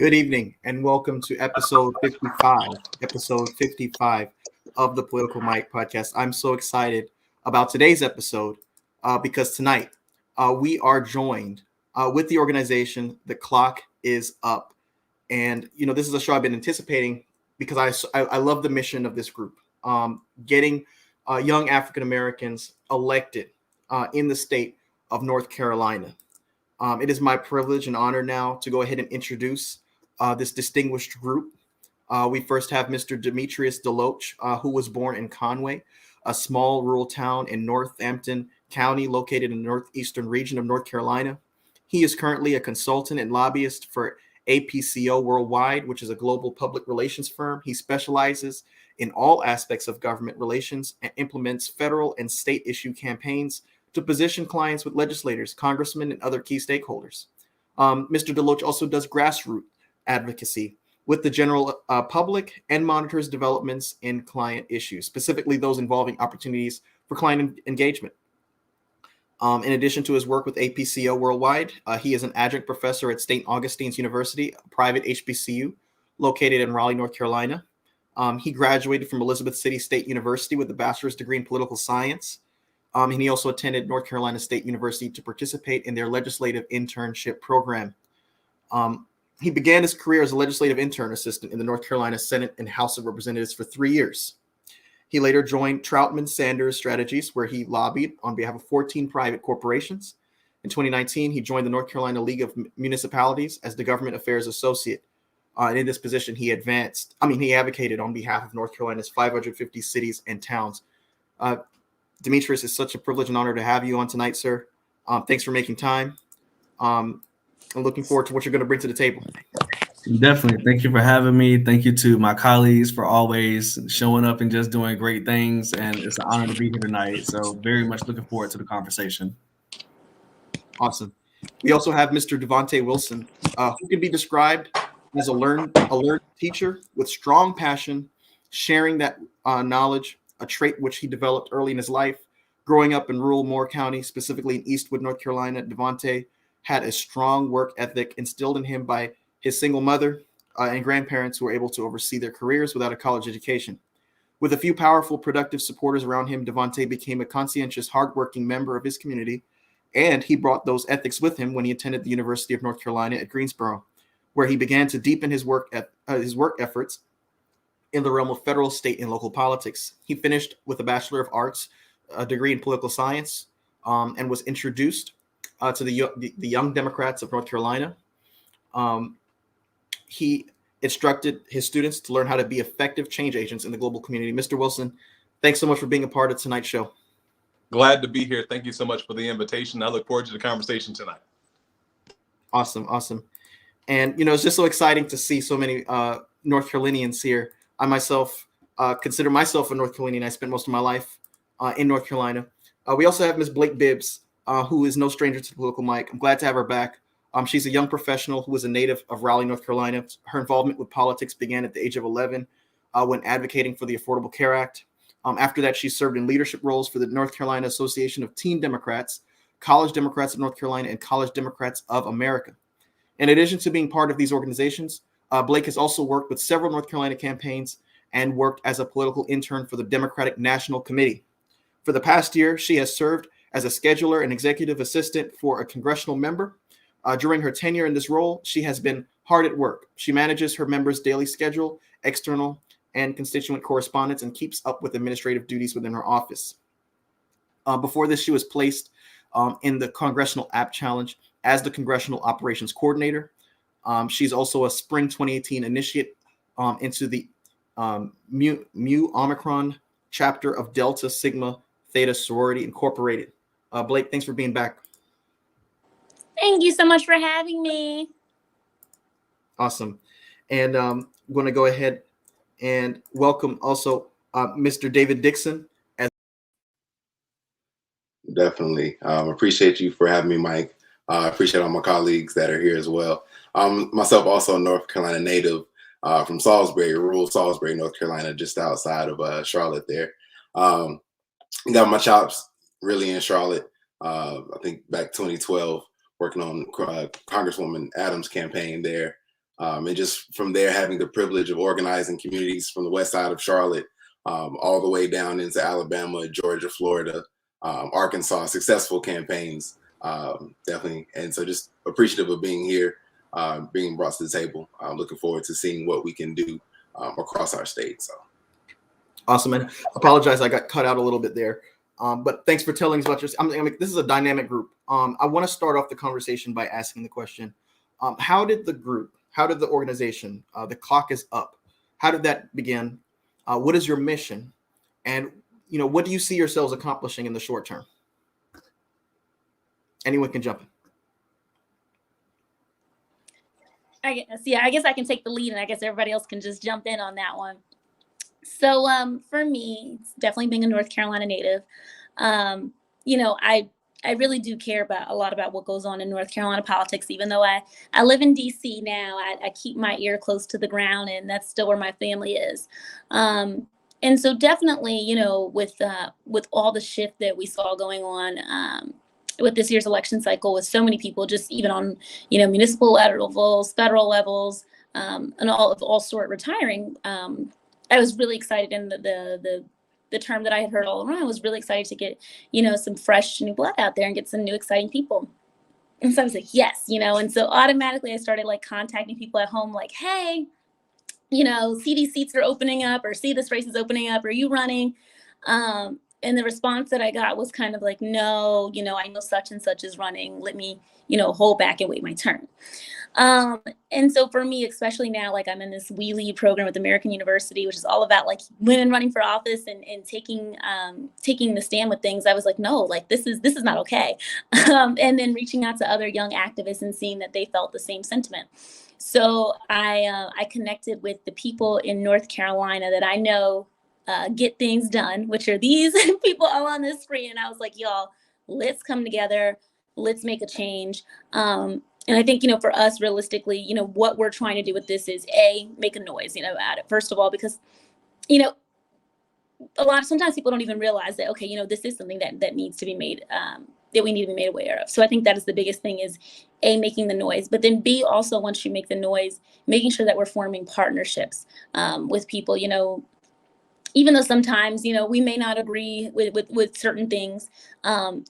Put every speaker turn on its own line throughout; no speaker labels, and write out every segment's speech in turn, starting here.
Good evening and welcome to episode 55 of the Political Mike podcast. I'm so excited about today's episode because tonight we are joined with the organization The Clock is Up. And, this is a show I've been anticipating because I love the mission of this group, getting young African Americans elected in the state of North Carolina. It is my privilege and honor now to go ahead and introduce this distinguished group. We first have Mr. Demetrius DeLoach, who was born in Conway, a small rural town in Northampton County located in the northeastern region of North Carolina. He is currently a consultant and lobbyist for APCO Worldwide, which is a global public relations firm. He specializes in all aspects of government relations and implements federal and state issue campaigns to position clients with legislators, congressmen, and other key stakeholders. Mr. DeLoach also does grassroots advocacy with the general public and monitors developments in client issues, specifically those involving opportunities for client engagement. In addition to his work with APCO Worldwide, he is an adjunct professor at St. Augustine's University, a private HBCU located in Raleigh, North Carolina. He graduated from Elizabeth City State University with a bachelor's degree in political science. And he also attended North Carolina State University to participate in their legislative internship program. He began his career as a legislative intern assistant in the North Carolina Senate and House of Representatives for 3 years. He later joined Troutman Sanders Strategies, where he lobbied on behalf of 14 private corporations. In 2019, he joined the North Carolina League of Municipalities as the government affairs associate. And in this position, he advocated on behalf of North Carolina's 550 cities and towns. Demetrius, it's such a privilege and honor to have you on tonight, sir. Thanks for making time. I'm looking forward to what you're going to bring to the table.
Definitely. Thank you for having me. Thank you to my colleagues for always showing up and just doing great things. And it's an honor to be here tonight. So very much looking forward to the conversation.
Awesome. We also have Mr. Devontae Wilson, who can be described as a learned teacher with strong passion, sharing that knowledge, a trait which he developed early in his life. Growing up in rural Moore County, specifically in Eastwood, North Carolina, Devontae had a strong work ethic instilled in him by his single mother and grandparents who were able to oversee their careers without a college education. With a few powerful, productive supporters around him, Devontae became a conscientious, hardworking member of his community, and he brought those ethics with him when he attended the University of North Carolina at Greensboro, where he began to deepen his work efforts in the realm of federal, state, and local politics. He finished with a Bachelor of Arts, a degree in political science, and was introduced to the Young Democrats of North Carolina. He instructed his students to learn how to be effective change agents in the global community. Mr. Wilson, thanks so much for being a part of tonight's show.
Glad to be here. Thank you so much for the invitation. I look forward to the conversation tonight.
Awesome. And, it's just so exciting to see so many North Carolinians here. I myself consider myself a North Carolinian. I spent most of my life in North Carolina. We also have Ms. Blake Bibbs, who is no stranger to the Political Mic. I'm glad to have her back. She's a young professional who is a native of Raleigh, North Carolina. Her involvement with politics began at the age of 11 when advocating for the Affordable Care Act. After that, she served in leadership roles for the North Carolina Association of Teen Democrats, College Democrats of North Carolina, and College Democrats of America. In addition to being part of these organizations, Blake has also worked with several North Carolina campaigns and worked as a political intern for the Democratic National Committee. For the past year, she has served as a scheduler and executive assistant for a congressional member. During her tenure in this role, she has been hard at work. She manages her members' daily schedule, external and constituent correspondence, and keeps up with administrative duties within her office. Before this, she was placed in the Congressional App Challenge as the Congressional Operations Coordinator. She's also a Spring 2018 initiate into the Mu Omicron chapter of Delta Sigma Theta Sorority Incorporated. Blake, thanks for being back.
Thank you so much for having me.
Awesome. And I'm going to go ahead and welcome also Mr. David Dixon.
Definitely. Appreciate you for having me, Mike. I appreciate all my colleagues that are here as well. Myself also a North Carolina native from Salisbury, rural Salisbury, North Carolina, just outside of Charlotte there. Got my chops really in Charlotte. I think back 2012, working on Congresswoman Adams' campaign there. And just from there, having the privilege of organizing communities from the west side of Charlotte all the way down into Alabama, Georgia, Florida, Arkansas, successful campaigns, definitely. And so just appreciative of being here, being brought to the table. Looking forward to seeing what we can do across our state. So
awesome, man. Apologize, I got cut out a little bit there. But thanks for telling us about your. I mean, this is a dynamic group. I want to start off the conversation by asking the question: how did the organization, the Clock is Up, how did that begin? What is your mission, and what do you see yourselves accomplishing in the short term? Anyone can jump in.
I guess I can take the lead, and I guess everybody else can just jump in on that one. So for me, it's definitely being a North Carolina native. I really do care a lot about what goes on in North Carolina politics, even though I live in DC now. I keep my ear close to the ground, and that's still where my family is. And so definitely, with all the shift that we saw going on with this year's election cycle, with so many people just even on, municipal levels, federal levels, and all sort retiring, I was really excited, and the term that I had heard all around was really excited to get, some fresh new blood out there and get some new exciting people. And so I was like, yes, and so automatically I started like contacting people at home, like, hey, see these seats are opening up, or see this race is opening up. Are you running? And the response that I got was kind of like, no, I know such and such is running. Let me, hold back and wait my turn. And so for me, especially now, like I'm in this We Lead program with American University, which is all about like women running for office and taking the stand with things. I was like, no, like this is not okay. And then reaching out to other young activists and seeing that they felt the same sentiment. So I connected with the people in North Carolina that I know get things done, which are these people all on this screen. And I was like, y'all, let's come together. Let's make a change. And I think, for us, realistically, what we're trying to do with this is make a noise, at it, first of all, because, sometimes people don't even realize that, okay, this is something that needs to be made, that we need to be made aware of. So I think that is the biggest thing is making the noise, but then B, also, once you make the noise, making sure that we're forming partnerships with people, even though sometimes, we may not agree with certain things,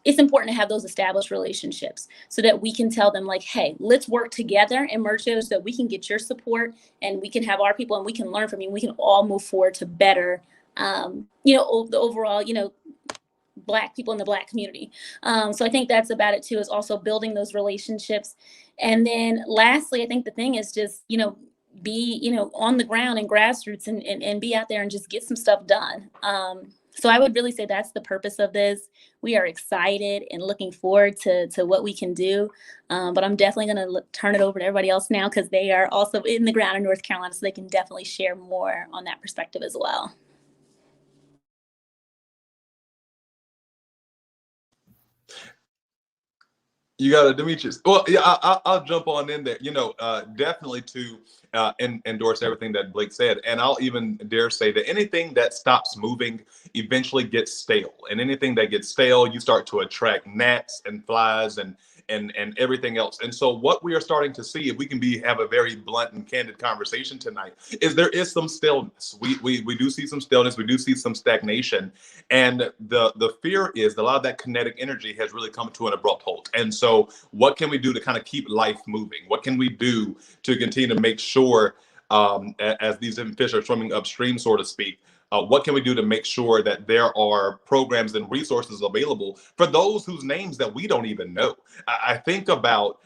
it's important to have those established relationships so that we can tell them like, hey, let's work together and merge those so that we can get your support and we can have our people and we can learn from you. And we can all move forward to better, the overall, Black people in the Black community. So I think that's about it too, is also building those relationships. And then lastly, I think the thing is just, be, on the ground and grassroots and be out there and just get some stuff done. So I would really say that's the purpose of this. We are excited and looking forward to what we can do. But I'm definitely going to turn it over to everybody else now, because they are also in the ground in North Carolina, so they can definitely share more on that perspective as well.
You got it, Demetrius. Well, yeah, I'll jump on in there. Definitely to endorse everything that Blake said, and I'll even dare say that anything that stops moving eventually gets stale, and anything that gets stale, you start to attract gnats and flies and everything else. And so what we are starting to see, if we can have a very blunt and candid conversation tonight, is there is some staleness. We do see some staleness. We do see some stagnation. And the fear is that a lot of that kinetic energy has really come to an abrupt halt. And so what can we do to kind of keep life moving? What can we do to continue to make sure, as these fish are swimming upstream, so to speak, what can we do to make sure that there are programs and resources available for those whose names that we don't even know? I think about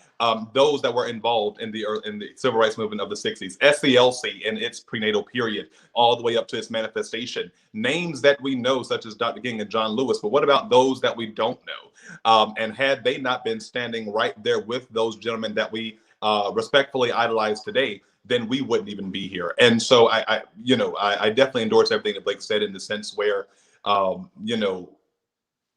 those that were involved in the civil rights movement of the 60s, SCLC in its prenatal period, all the way up to its manifestation. Names that we know, such as Dr. King and John Lewis, but what about those that we don't know? And had they not been standing right there with those gentlemen that we respectfully idolize today, then we wouldn't even be here. And so I definitely endorse everything that Blake said, in the sense where,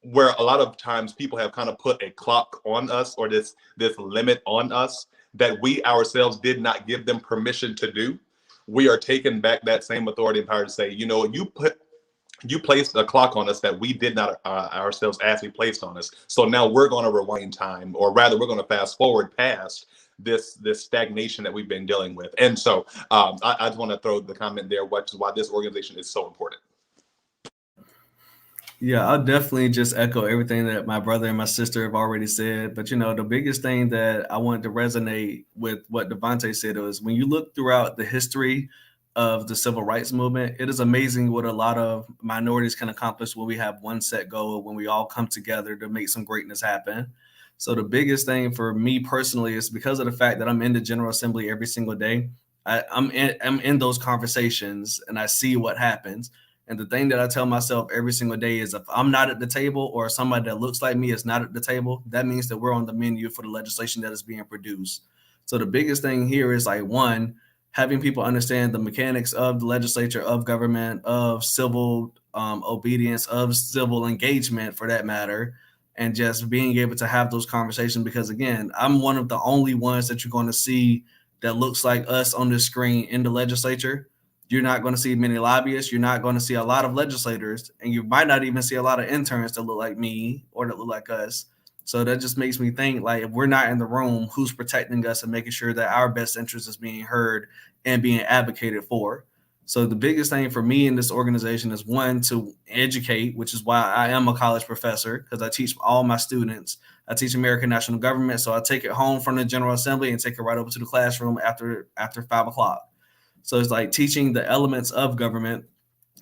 where a lot of times people have kind of put a clock on us, or this limit on us that we ourselves did not give them permission to do. We are taking back that same authority and power to say, you placed a clock on us that we did not ourselves ask, we placed on us. So now we're going to rewind time, or rather we're going to fast forward past this stagnation that we've been dealing with. And so I just want to throw the comment there, which is why this organization is so important.
Yeah, I'll definitely just echo everything that my brother and my sister have already said. But, the biggest thing that I wanted to resonate with what Devontae said was when you look throughout the history of the civil rights movement, it is amazing what a lot of minorities can accomplish when we have one set goal, when we all come together to make some greatness happen. So the biggest thing for me personally is because of the fact that I'm in the General Assembly every single day. I'm in those conversations and I see what happens. And the thing that I tell myself every single day is if I'm not at the table or somebody that looks like me is not at the table, that means that we're on the menu for the legislation that is being produced. So the biggest thing here is one, having people understand the mechanics of the legislature, of government, of civil obedience, of civil engagement for that matter, and just being able to have those conversations. Because again, I'm one of the only ones that you're going to see that looks like us on the screen in the legislature. You're not going to see many lobbyists. You're not going to see a lot of legislators, and you might not even see a lot of interns that look like me or that look like us. So that just makes me think, if we're not in the room, who's protecting us and making sure that our best interest is being heard and being advocated for? So the biggest thing for me in this organization is, one, to educate, which is why I am a college professor, because I teach all my students. I teach American national government, so I take it home from the General Assembly and take it right over to the classroom after 5 o'clock. So it's teaching the elements of government,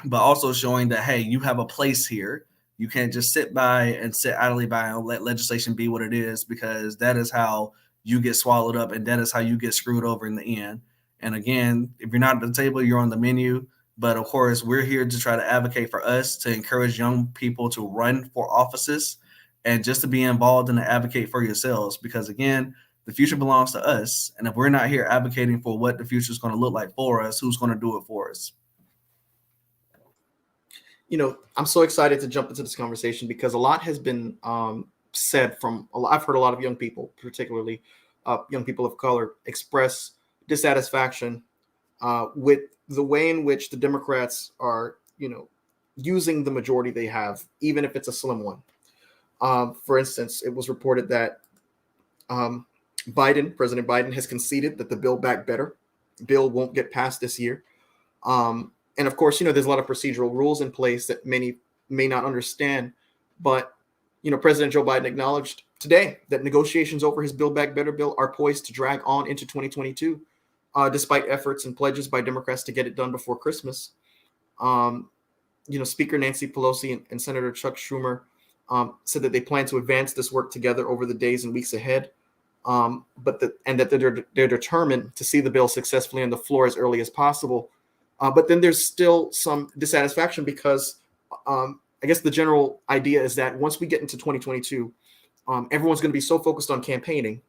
but also showing that, hey, you have a place here. You can't just sit idly by and let legislation be what it is, because that is how you get swallowed up and that is how you get screwed over in the end. And again, if you're not at the table, you're on the menu. But of course, we're here to try to advocate for us, to encourage young people to run for offices and just to be involved and to advocate for yourselves. Because again, the future belongs to us. And if we're not here advocating for what the future is going to look like for us, who's going to do it for us?
I'm so excited to jump into this conversation because a lot has been said I've heard a lot of young people, particularly young people of color, express dissatisfaction with the way in which the Democrats are, using the majority they have, even if it's a slim one. For instance, it was reported that President Biden has conceded that the Build Back Better bill won't get passed this year. And of course, there's a lot of procedural rules in place that many may not understand. But, President Joe Biden acknowledged today that negotiations over his Build Back Better bill are poised to drag on into 2022, despite efforts and pledges by Democrats to get it done before Christmas. Speaker Nancy Pelosi and Senator Chuck Schumer said that they plan to advance this work together over the days and weeks ahead. But that they're determined to see the bill successfully on the floor as early as possible. But then there's still some dissatisfaction because I guess the general idea is that once we get into 2022, everyone's going to be so focused on campaigning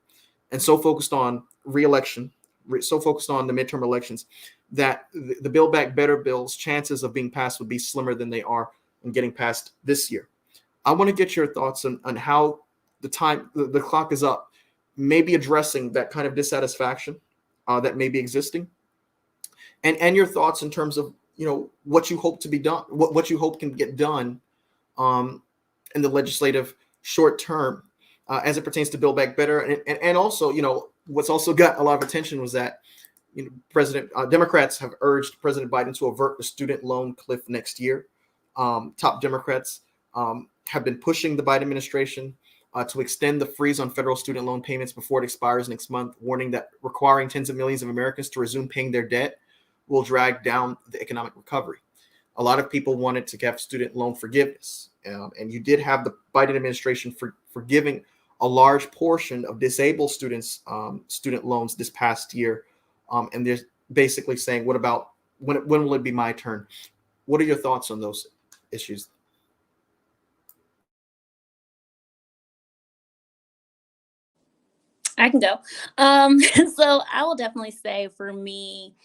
and so focused on re-election, so focused on the midterm elections, that the Build Back Better bill's chances of being passed would be slimmer than they are in getting passed this year. I want to get your thoughts on how the clock is up, maybe addressing that kind of dissatisfaction that may be existing. And your thoughts in terms of, what you hope to be done, what you hope can get done in the legislative short term as it pertains to Build Back Better. And also, what's also got a lot of attention was that Democrats have urged President Biden to avert the student loan cliff next year. Top Democrats have been pushing the Biden administration to extend the freeze on federal student loan payments before it expires next month, warning that requiring tens of millions of Americans to resume paying their debt will drag down the economic recovery. A lot of people wanted to have student loan forgiveness. And you did have the Biden administration forgiving a large portion of disabled students' student loans this past year. And they're basically saying, what about when will it be my turn? What are your thoughts on those issues?
I can go. So I will definitely say, for me,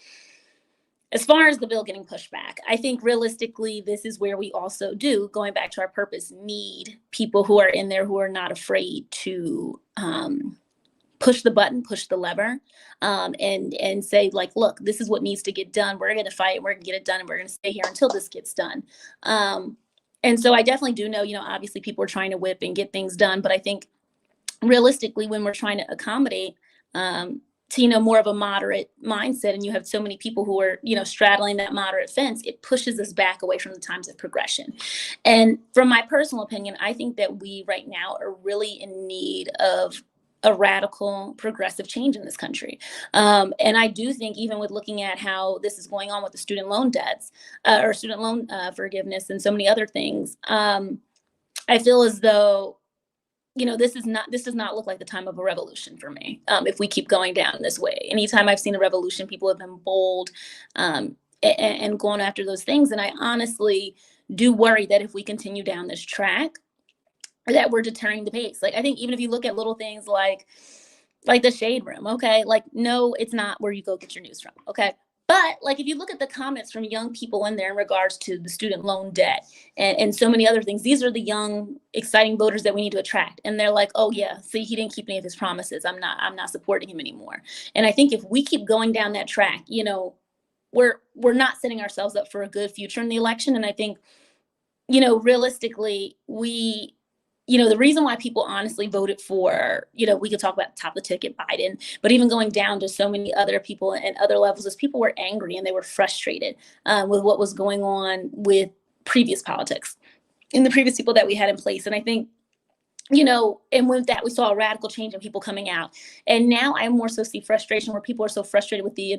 as far as the bill getting pushed back, I think realistically, this is where we also do, going back to our purpose, need people who are in there who are not afraid to push the button, push the lever, and say, look, this is what needs to get done. We're going to fight, we're going to get it done, and we're going to stay here until this gets done. And so I definitely do know, obviously people are trying to whip and get things done, but I think realistically, when we're trying to accommodate to, more of a moderate mindset, and you have so many people who are, straddling that moderate fence, it pushes us back away from the times of progression. And from my personal opinion, I think that we right now are really in need of a radical progressive change in this country. And I do think, even with looking at how this is going on with the student loan debts or student loan forgiveness and so many other things, I feel as though, this does not look like the time of a revolution for me. If we keep going down this way, anytime I've seen a revolution, people have been bold and going after those things. And I honestly do worry that if we continue down this track, that we're deterring the pace. Like, I think even if you look at little things like the shade room, okay, like, no, it's not where you go get your news from, okay? But like, if you look at the comments from young people in there in regards to the student loan debt and so many other things, these are the young, exciting voters that we need to attract. And they're like, oh yeah, see, he didn't keep any of his promises. I'm not supporting him anymore. And I think if we keep going down that track, we're not setting ourselves up for a good future in the election. And I think, realistically, the reason why people honestly voted for, we could talk about top of the ticket Biden, but even going down to so many other people and other levels, is people were angry and they were frustrated with what was going on with previous politics and the previous people that we had in place. And I think, and with that, we saw a radical change in people coming out. And now I more so see frustration where people are so frustrated with the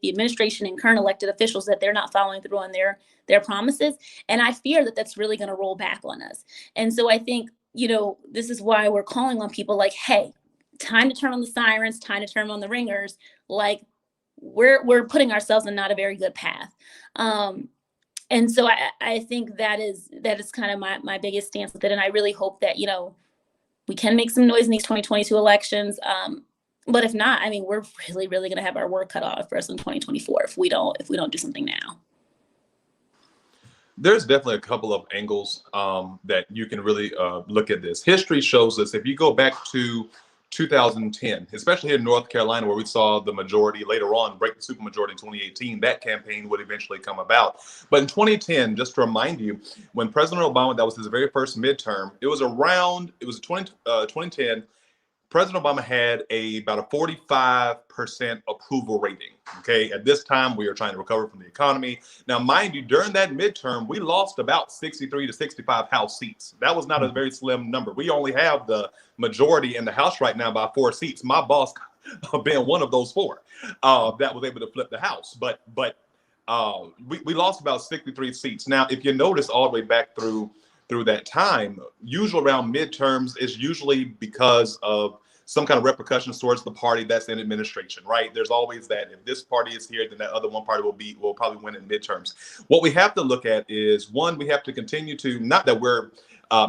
administration and current elected officials that they're not following through on their promises. And I fear that that's really going to roll back on us. And so I think, this is why we're calling on people like, hey, time to turn on the sirens, time to turn on the ringers. Like, we're putting ourselves in not a very good path. And so I think that is kind of my biggest stance with it. And I really hope that, we can make some noise in these 2022 elections. But if not, I mean, we're really, really going to have our work cut off for us in 2024 if we don't do something now.
There's definitely a couple of angles that you can really look at this. History shows us, if you go back to 2010, especially here in North Carolina, where we saw the majority later on break the supermajority in 2018, that campaign would eventually come about. But in 2010, just to remind you, when President Obama, that was his very first midterm, it was 2010, President Obama had about a 45% approval rating. Okay, at this time, we are trying to recover from the economy. Now, mind you, during that midterm, we lost about 63 to 65 House seats. That was not a very slim number. We only have the majority in the House right now by 4 seats. My boss being one of those 4 that was able to flip the House. But we lost about 63 seats. Now, if you notice all the way back through that time, usually around midterms is usually because of some kind of repercussions towards the party that's in administration, right? There's always that. If this party is here, then that other one party will probably win in midterms. What we have to look at is, one, we have to continue to, not that we're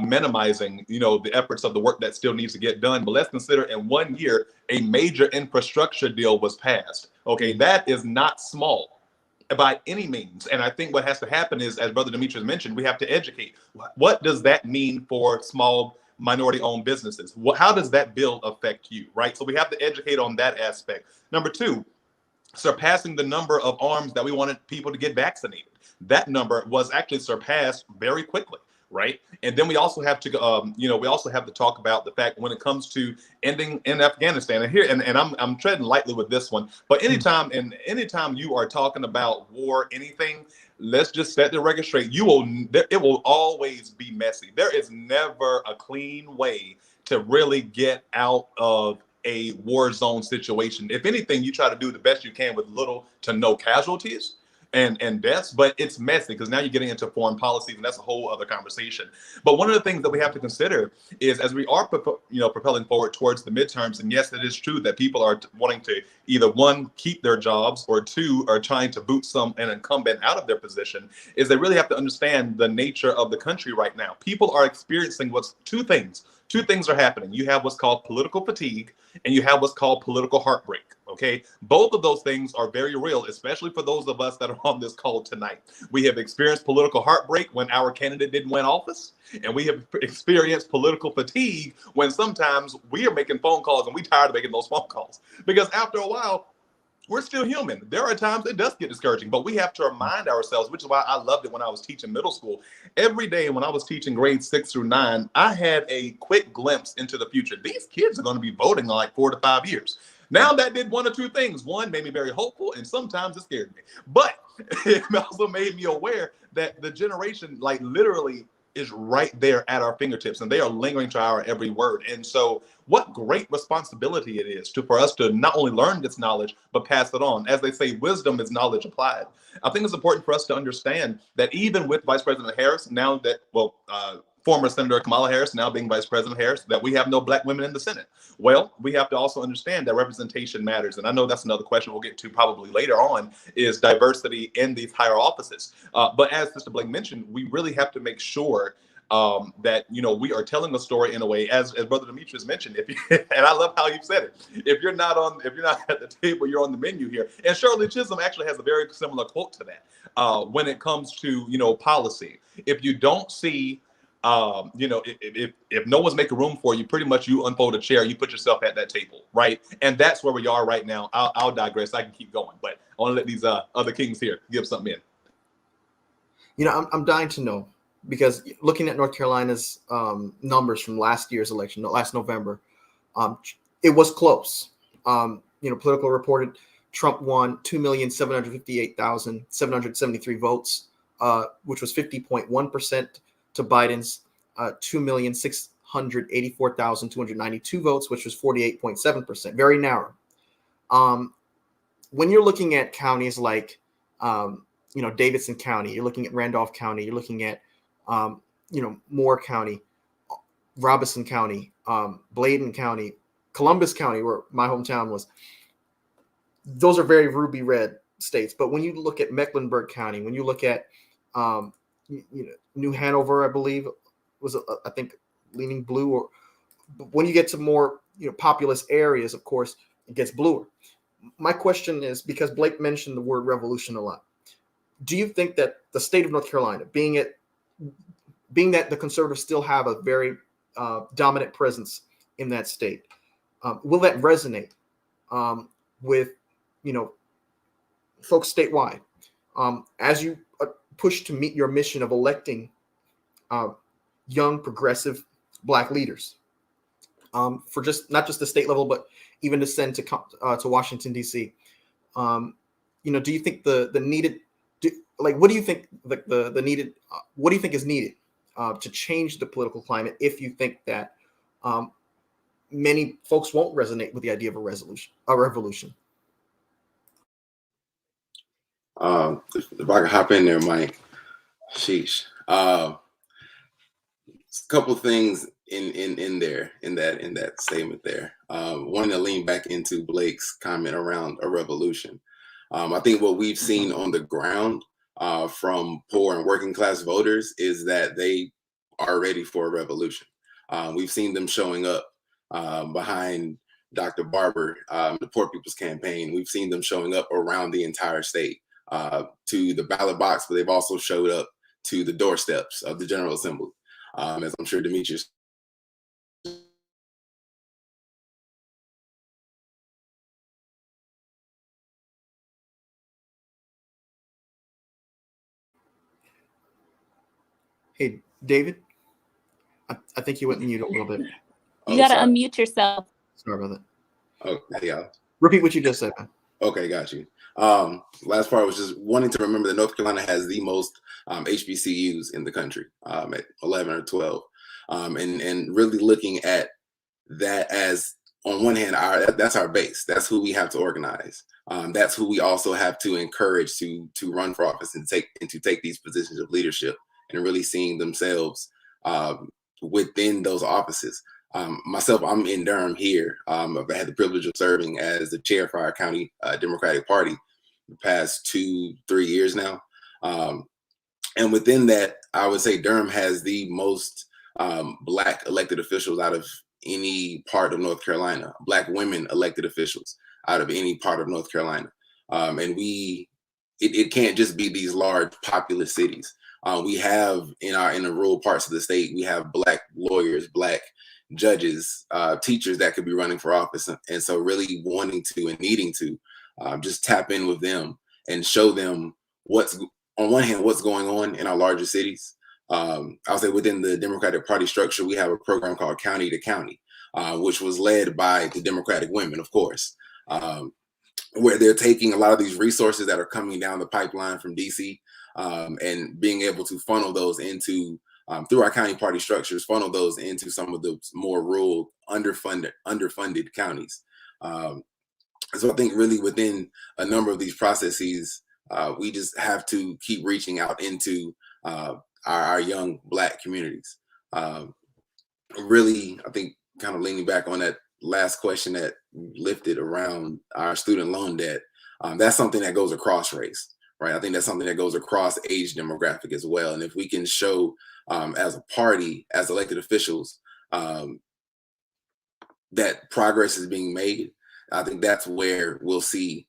minimizing, the efforts of the work that still needs to get done, but let's consider in 1 year, a major infrastructure deal was passed. Okay, that is not small by any means. And I think what has to happen is, as Brother Demetrius mentioned, we have to educate. What does that mean for small minority-owned businesses? How does that bill affect you, right? So we have to educate on that aspect. Number 2, surpassing the number of arms that we wanted people to get vaccinated. That number was actually surpassed very quickly, right? And then we also have to, talk about the fact when it comes to ending in Afghanistan. And here, and I'm treading lightly with this one, but anytime you are talking about war, anything, let's just set the record straight. It will always be messy. There is never a clean way to really get out of a war zone situation. If anything, you try to do the best you can with little to no casualties and deaths, but it's messy because now you're getting into foreign policies, and that's a whole other conversation. But one of the things that we have to consider is, as we are propelling forward towards the midterms, and yes, it is true that people are wanting to either, 1, keep their jobs, or 2, are trying to boot an incumbent out of their position, is they really have to understand the nature of the country right now. People are experiencing two things. 2 things are happening. You have what's called political fatigue, and you have what's called political heartbreak. Okay, both of those things are very real, especially for those of us that are on this call tonight. We have experienced political heartbreak when our candidate didn't win office, and we have experienced political fatigue when sometimes we are making phone calls and we're tired of making those phone calls, because after a while, we're still human. There are times it does get discouraging, but we have to remind ourselves, which is why I loved it when I was teaching middle school. Every day when I was teaching grades 6 through 9, I had a quick glimpse into the future. These kids are going to be voting in like 4 to 5 years. Now that did one or two things. One, made me very hopeful, and sometimes it scared me. But it also made me aware that the generation, like literally, is right there at our fingertips, and they are lingering to our every word. And so what great responsibility it is for us to not only learn this knowledge, but pass it on. As they say, wisdom is knowledge applied. I think it's important for us to understand that even with Vice President Harris, now that, former Senator Kamala Harris now being Vice President Harris, that we have no Black women in the Senate. Well, we have to also understand that representation matters. And I know that's another question we'll get to probably later on, is diversity in these higher offices. But as Mr. Blake mentioned, we really have to make sure that, you know, we are telling a story in a way, as Brother Demetrius mentioned, and I love how you said it, if you're not at the table, you're on the menu here. And Shirley Chisholm actually has a very similar quote to that when it comes to, you know, policy. If you don't see, you know, if no one's making room for you, pretty much you unfold a chair, you put yourself at that table, right? And that's where we are right now. I'll digress. I can keep going, but I want to let these other kings here give something in.
You know, I'm dying to know, because looking at North Carolina's numbers from last year's election, last November, it was close. You know, Politico reported Trump won 2,758,773 votes, which was 50.1%. to Biden's 2,684,292 votes, which was 48.7%, very narrow. When you're looking at counties like, you know, Davidson County, you're looking at Randolph County, you're looking at, you know, Moore County, Robeson County, Bladen County, Columbus County, where my hometown was. Those are very ruby red states. But when you look at Mecklenburg County, when you look at, you know, New Hanover, I believe, was I think leaning blue. Or when you get to more, you know, populous areas, of course, it gets bluer. My question is, because Blake mentioned the word revolution a lot, do you think that the state of North Carolina, being that the conservatives still have a very dominant presence in that state, will that resonate with, you know, folks statewide as you push to meet your mission of electing young, progressive Black leaders for not just the state level, but even to send to Washington, D.C.? You know, do you think the needed, what do you think the needed, what do you think is needed to change the political climate, if you think that many folks won't resonate with the idea of a revolution?
If I could hop in there, Mike. Sheesh. A couple things in that statement there. One, to lean back into Blake's comment around a revolution. I think what we've seen on the ground from poor and working class voters is that they are ready for a revolution. We've seen them showing up behind Dr. Barber, the Poor People's Campaign. We've seen them showing up around the entire state to the ballot box, but they've also showed up to the doorsteps of the General Assembly, as I'm sure Demetrius.
Hey, David, I think you went mute a little bit.
You got to unmute yourself.
Sorry about that.
Oh, yeah.
Repeat what you just said, man.
Okay, got you. Last part was just wanting to remember that North Carolina has the most HBCUs in the country, at 11 or 12, and really looking at that as, on one hand, that's our base. That's who we have to organize. That's who we also have to encourage to run for office and to take these positions of leadership, and really seeing themselves within those offices. Myself, I'm in Durham here. I've had the privilege of serving as the chair for our county Democratic Party the past 2-3 years now. And within that, I would say Durham has the most Black elected officials out of any part of North Carolina, Black women elected officials out of any part of North Carolina. And it can't just be these large populous cities. We have in the rural parts of the state, we have Black lawyers, Black judges, teachers that could be running for office. And so really wanting to and needing to just tap in with them and show them what's, on one hand, what's going on in our larger cities. I'll say within the Democratic Party structure, we have a program called County to County, which was led by the Democratic women, of course, where they're taking a lot of these resources that are coming down the pipeline from DC and being able to funnel those into, through our county party structures, funnel those into some of the more rural, underfunded counties. So I think really within a number of these processes, we just have to keep reaching out into our young Black communities. Really, I think kind of leaning back on that last question that lifted around our student loan debt, that's something that goes across race, right? I think that's something that goes across age demographic as well. And if we can show as a party, as elected officials, that progress is being made, I think that's where we'll see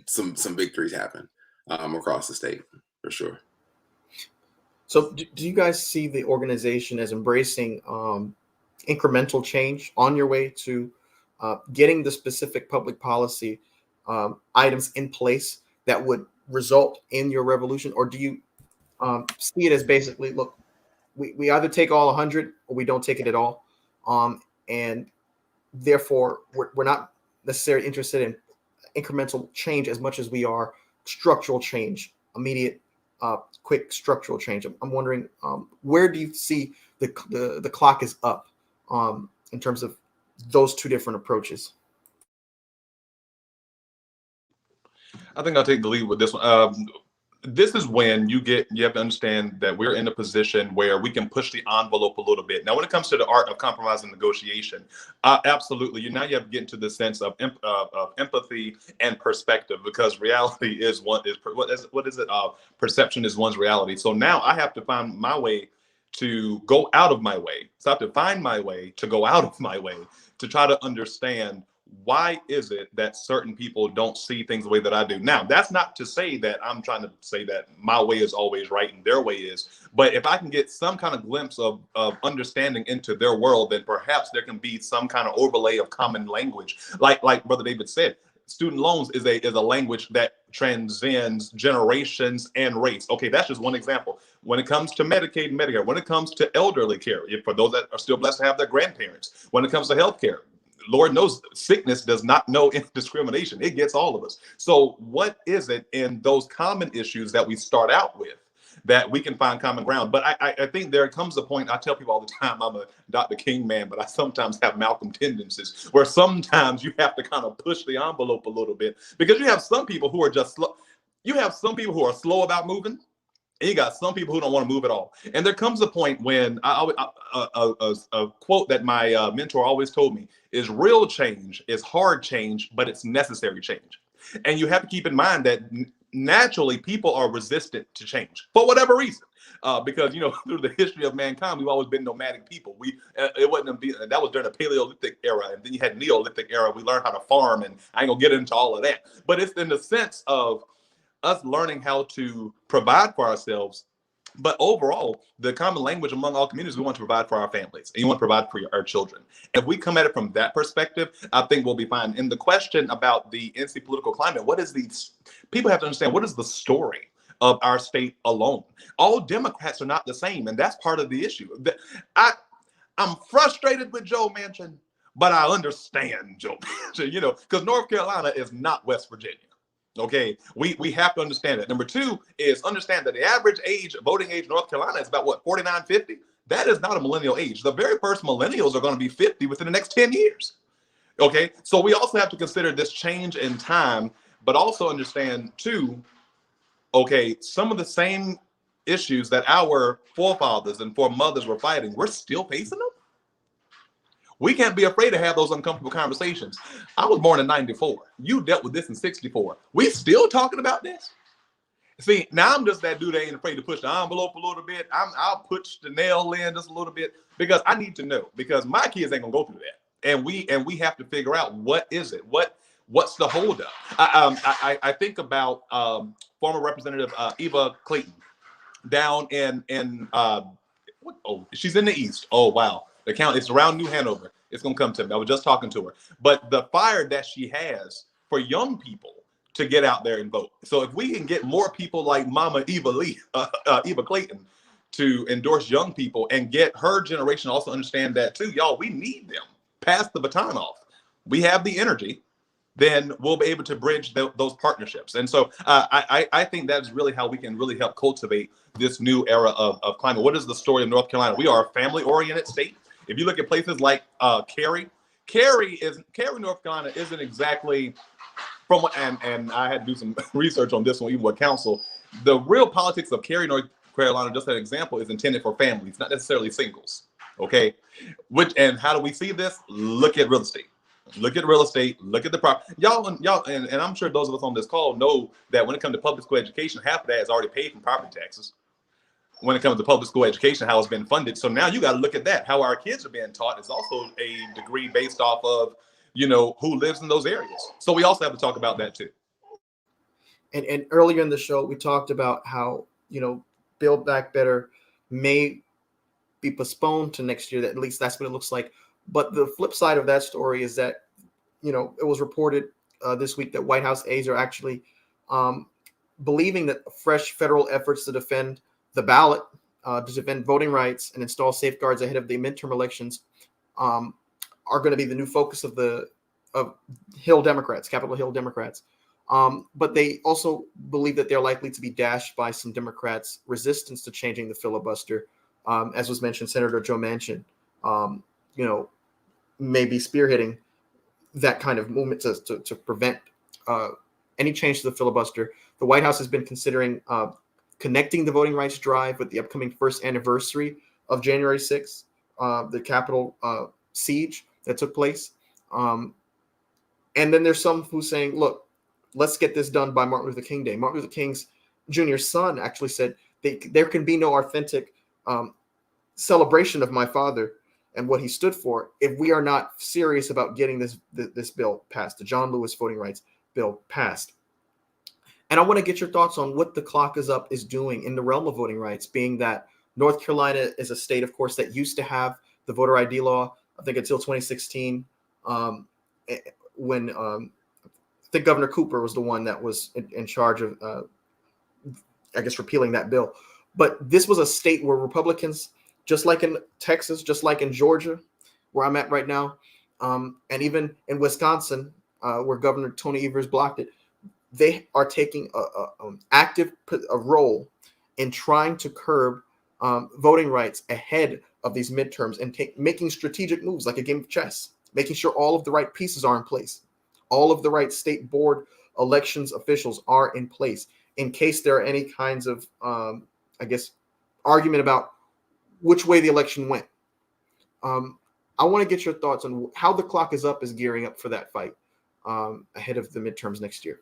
some victories happen across the state for sure.
So do you guys see the organization as embracing incremental change on your way to getting the specific public policy items in place that would result in your revolution? Or do you see it as basically, look, we either take all 100 or we don't take it at all, and therefore we're not necessarily interested in incremental change as much as we are structural change, immediate quick structural change? I'm wondering, where do you see the clock is up in terms of those two different approaches?
I think I'll take the lead with this one. This is when you have to understand that we're in a position where we can push the envelope a little bit. Now, when it comes to the art of compromise and negotiation, absolutely, you have to get into the sense of empathy and perspective, because reality is perception is one's reality. So now I have to find my way to go out of my way. So I have to find my way to go out of my way to try to understand, why is it that certain people don't see things the way that I do? Now, that's not to say that I'm trying to say that my way is always right and their way is, but if I can get some kind of glimpse of understanding into their world, then perhaps there can be some kind of overlay of common language. Like Brother David said, student loans is a language that transcends generations and race. Okay, that's just one example. When it comes to Medicaid and Medicare, when it comes to elderly care, for those that are still blessed to have their grandparents, when it comes to healthcare, Lord knows sickness does not know discrimination. It gets all of us. So what is it in those common issues that we start out with that we can find common ground? But I think there comes a point, I tell people all the time, I'm a Dr. King man, but I sometimes have Malcolm tendencies where sometimes you have to kind of push the envelope a little bit, because you have some people who are just slow. You have some people who are slow about moving, and you got some people who don't want to move at all. And there comes a point when a quote that my mentor always told me is, real change is hard change, but it's necessary change. And you have to keep in mind that naturally people are resistant to change for whatever reason. Because, through the history of mankind, we've always been nomadic people. That was during the Paleolithic era, and then you had Neolithic era. We learned how to farm, and I ain't gonna get into all of that. But it's in the sense of us learning how to provide for ourselves. But overall, the common language among all communities, we want to provide for our families, and you want to provide for our children. And if we come at it from that perspective, I think we'll be fine. And the question about the NC political climate, people have to understand, what is the story of our state alone? All Democrats are not the same, and that's part of the issue. I'm frustrated with Joe Manchin, but I understand Joe Manchin, because North Carolina is not West Virginia. Okay, we have to understand it. Number two is understand that the average voting age in North Carolina is about 49, 50. That is not a millennial age. The very first millennials are going to be 50 within the next 10 years. Okay, so we also have to consider this change in time, but also understand too, okay, some of the same issues that our forefathers and foremothers were fighting, we're still facing them. We can't be afraid to have those uncomfortable conversations. I was born in 94. You dealt with this in 64. We still talking about this? See, now I'm just that dude that ain't afraid to push the envelope a little bit. I'll push the nail in just a little bit, because I need to know, because my kids ain't gonna go through that. And we have to figure out, what is it? What's the holdup? I think about former Representative Eva Clayton down in she's in the East. Oh wow. The county, it's around New Hanover. It's going to come to me. I was just talking to her. But the fire that she has for young people to get out there and vote. So if we can get more people like Mama Eva Clayton to endorse young people and get her generation to also understand that too, y'all, we need them. Pass the baton off. We have the energy. Then we'll be able to bridge those partnerships. And so I think that's really how we can really help cultivate this new era of climate. What is the story of North Carolina? We are a family-oriented state. If you look at places like Cary, North Carolina isn't exactly from what, and I had to do some research on this one, even with council. The real politics of Cary, North Carolina, just an example, is intended for families, not necessarily singles. Okay, and how do we see this? Look at real estate. Look at real estate. Look at the property. Y'all, and I'm sure those of us on this call know that when it comes to public school education, half of that is already paid from property taxes. When it comes to public school education, how it's been funded. So now you got to look at that. How our kids are being taught is also a degree based off of, who lives in those areas. So we also have to talk about that too.
And earlier in the show, we talked about how, Build Back Better may be postponed to next year. At least that's what it looks like. But the flip side of that story is that, it was reported this week that White House aides are actually believing that fresh federal efforts to defend the ballot, to defend voting rights and install safeguards ahead of the midterm elections are going to be the new focus of Hill Democrats, Capitol Hill Democrats. But they also believe that they're likely to be dashed by some Democrats' resistance to changing the filibuster. As was mentioned, Senator Joe Manchin, may be spearheading that kind of movement to prevent any change to the filibuster. The White House has been considering connecting the voting rights drive with the upcoming first anniversary of January 6th, the Capitol siege that took place. And then there's some who saying, look, let's get this done by Martin Luther King Day. Martin Luther King's Jr.'s son actually said there can be no authentic celebration of my father and what he stood for if we are not serious about getting this bill passed, the John Lewis voting rights bill passed. And I want to get your thoughts on what The Clock Is Up is doing in the realm of voting rights, being that North Carolina is a state, of course, that used to have the voter ID law, I think until 2016, when I think Governor Cooper was the one that was in charge of, repealing that bill. But this was a state where Republicans, just like in Texas, just like in Georgia, where I'm at right now, and even in Wisconsin, where Governor Tony Evers blocked it, they are taking an active role in trying to curb voting rights ahead of these midterms and making strategic moves like a game of chess, making sure all of the right pieces are in place. All of the right state board elections officials are in place in case there are any kinds of, argument about which way the election went. I want to get your thoughts on how The Clock Is Up is gearing up for that fight ahead of the midterms next year.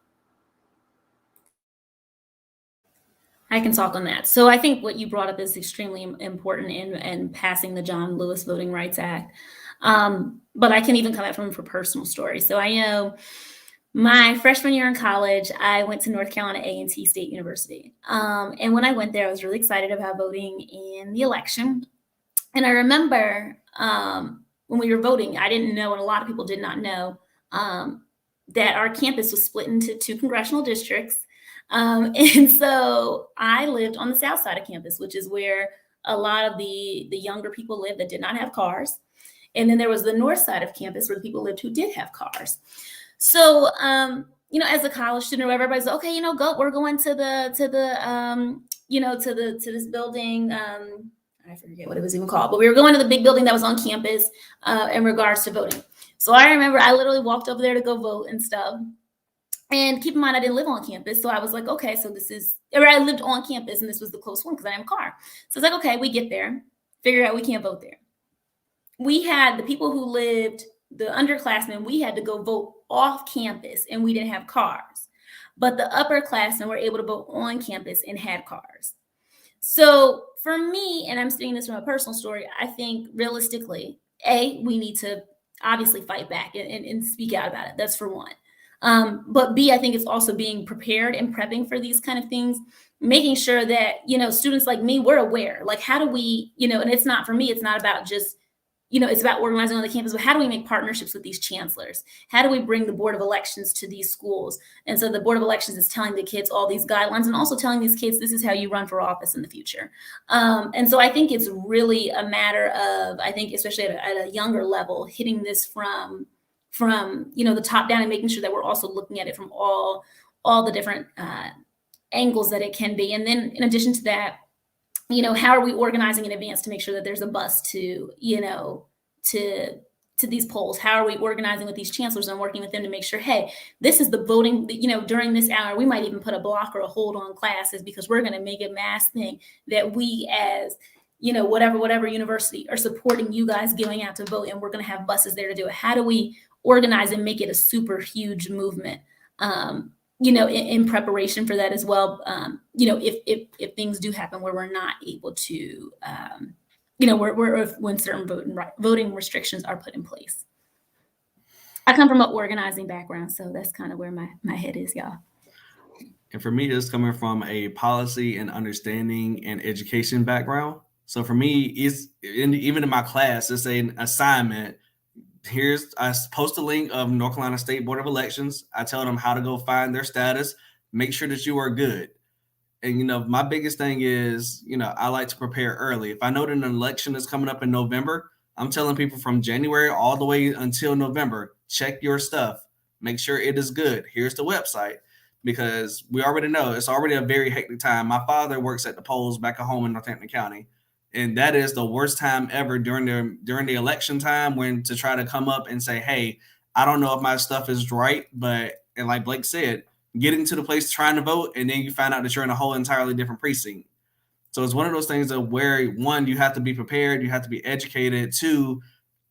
I can talk on that. So I think what you brought up is extremely important in passing the John Lewis Voting Rights Act. But I can even come at from for personal stories. So I know my freshman year in college, I went to North Carolina A&T State University. And when I went there, I was really excited about voting in the election. And I remember when we were voting, I didn't know, and a lot of people did not know, that our campus was split into 2 congressional districts. And so I lived on the south side of campus, which is where a lot of the younger people lived that did not have cars. And then there was the north side of campus where the people lived who did have cars. So, as a college student, everybody's like, okay, we're going to this building. I forget what it was even called, but we were going to the big building that was on campus in regards to voting. So I remember I literally walked over there to go vote and stuff. And keep in mind, I didn't live on campus. So I was like, okay, I lived on campus and this was the close one because I didn't have a car. So it's like, okay, we get there, figure out we can't vote there. We had the people who lived, the underclassmen, we had to go vote off campus and we didn't have cars. But the upperclassmen were able to vote on campus and had cars. So for me, and I'm saying this from a personal story, I think realistically, we need to obviously fight back and speak out about it. That's for one. But B, I think it's also being prepared and prepping for these kind of things, making sure that, students like me, we're aware, like, how do we, and it's not, for me, it's not about just, it's about organizing on the campus, but how do we make partnerships with these chancellors? How do we bring the Board of Elections to these schools? And so the Board of Elections is telling the kids all these guidelines and also telling these kids, this is how you run for office in the future. And so I think it's really a matter of, I think, especially at a younger level, hitting this from the top down and making sure that we're also looking at it from all the different angles that it can be. And then in addition to that, how are we organizing in advance to make sure that there's a bus to these polls? How are we organizing with these chancellors and working with them to make sure, hey, this is the voting, during this hour, we might even put a block or a hold on classes because we're going to make a mass thing that we as, whatever university are supporting you guys going out to vote, and we're going to have buses there to do it. How do we organize and make it a super huge movement? In preparation for that as well, if things do happen where we're not able to, when certain voting restrictions are put in place. I come from an organizing background, so that's kind of where my head is, y'all.
And for me, it's coming from a policy and understanding and education background. So for me, even in my class, it's an assignment. I post a link of North Carolina State Board of Elections. I tell them how to go find their status, make sure that you are good. And, my biggest thing is, I like to prepare early. If I know that an election is coming up in November, I'm telling people from January all the way until November, check your stuff, make sure it is good. Here's the website, because we already know it's already a very hectic time. My father works at the polls back at home in Northampton County. And that is the worst time ever during the election time, when to try to come up and say, hey, I don't know if my stuff is right, and like Blake said, getting to the place trying to vote, and then you find out that you're in a whole entirely different precinct. So it's one of those things of where, one, you have to be prepared, you have to be educated. Two,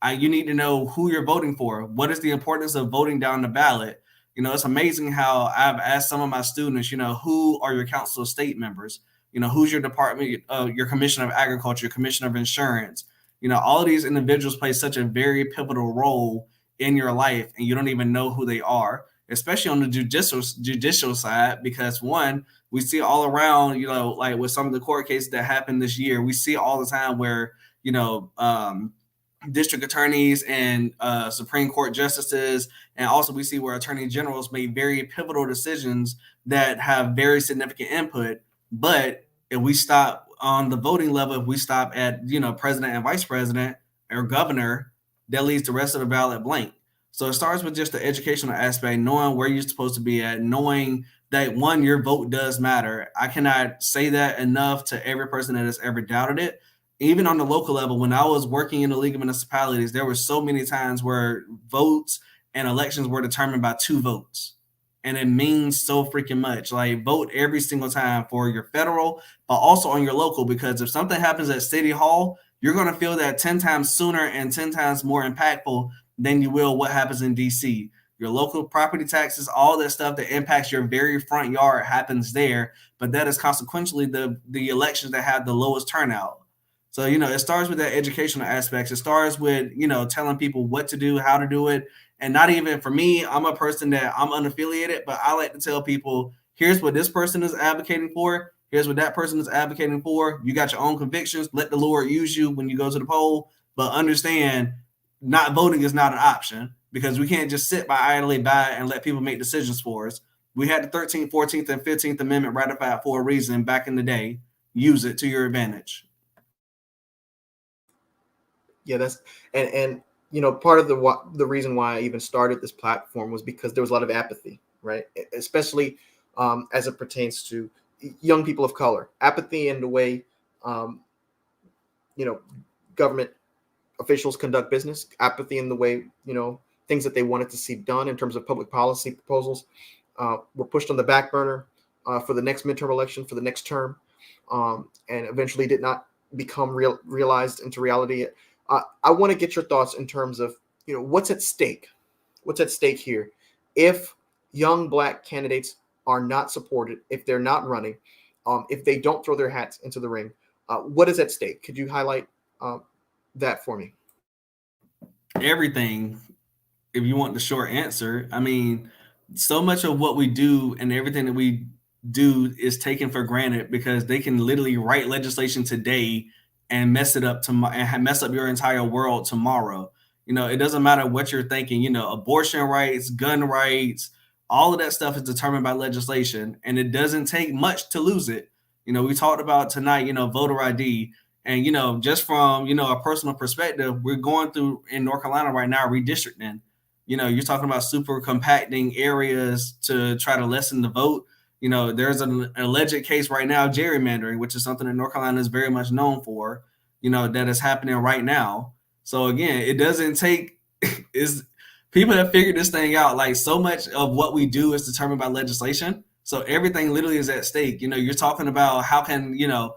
you need to know who you're voting for. What is the importance of voting down the ballot? It's amazing how I've asked some of my students, who are your council of state members? Who's your department, your commissioner of agriculture, your commissioner of insurance? All of these individuals play such a very pivotal role in your life, and you don't even know who they are, especially on the judicial side, because one, we see all around, like with some of the court cases that happened this year, we see all the time where, district attorneys and Supreme Court justices, and also we see where attorney generals made very pivotal decisions that have very significant input. But if we stop on the voting level, if we stop at, president and vice president or governor, that leaves the rest of the ballot blank. So it starts with just the educational aspect, knowing where you're supposed to be at, knowing that, one, your vote does matter. I cannot say that enough to every person that has ever doubted it. Even on the local level, when I was working in the League of Municipalities, there were so many times where votes and elections were determined by 2 votes. And it means so freaking much. Like, vote every single time for your federal, but also on your local, because if something happens at City Hall, you're going to feel that 10 times sooner and 10 times more impactful than you will what happens in DC. Your local property taxes, all that stuff that impacts your very front yard happens there, but that is consequentially the elections that have the lowest turnout. So, it starts with that educational aspects. It starts with, telling people what to do, how to do it. And not even for me, I'm a person that I'm unaffiliated, but I like to tell people, here's what this person is advocating for. Here's what that person is advocating for. You got your own convictions. Let the Lord use you when you go to the poll. But understand, not voting is not an option, because we can't just sit idly by and let people make decisions for us. We had the 13th, 14th, and 15th Amendment ratified for a reason back in the day. Use it to your advantage.
Yeah, that's and part of the reason why I even started this platform was because there was a lot of apathy, right? Especially as it pertains to young people of color. Apathy in the way government officials conduct business. Apathy in the way things that they wanted to see done in terms of public policy proposals were pushed on the back burner for the next midterm election, for the next term, and eventually did not become realized into reality. I want to get your thoughts in terms of, what's at stake. What's at stake here? If young Black candidates are not supported, if they're not running, if they don't throw their hats into the ring, what is at stake? Could you highlight that for me?
Everything, if you want the short answer. I mean, so much of what we do and everything that we do is taken for granted, because they can literally write legislation today and mess it up tomorrow and mess up your entire world tomorrow. You know, it doesn't matter what you're thinking, you know, abortion rights, gun rights, all of that stuff is determined by legislation, and it doesn't take much to lose it. You know, we talked about tonight, you know, voter ID. And, you know, just from, you know, a personal perspective, we're going through in North Carolina right now, redistricting. You know, you're talking about super compacting areas to try to lessen the vote. You know, there's an alleged case right now, gerrymandering, which is something that North Carolina is very much known for, you know, that is happening right now. So again, it doesn't take is people have figured this thing out. Like, so much of what we do is determined by legislation. So everything literally is at stake. You know, you're talking about how can, you know,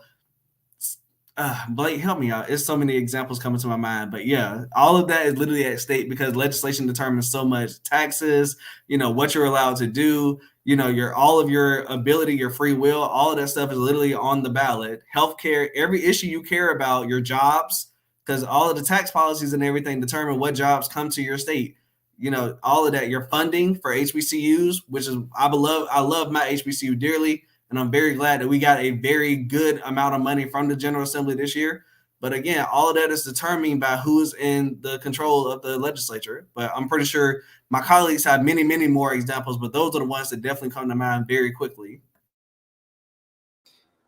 Blake, help me out. It's so many examples coming to my mind, but yeah, all of that is literally at stake because legislation determines so much. Taxes, you know, what you're allowed to do, you know, all of your ability, your free will, all of that stuff is literally on the ballot. Healthcare, every issue you care about, your jobs, because all of the tax policies and everything determine what jobs come to your state. You know, all of that, your funding for HBCUs, which is I love my HBCU dearly. And I'm very glad that we got a very good amount of money from the General Assembly this year. But again, all of that is determined by who's in the control of the legislature. But I'm pretty sure my colleagues have many, many more examples, but those are the ones that definitely come to mind very quickly.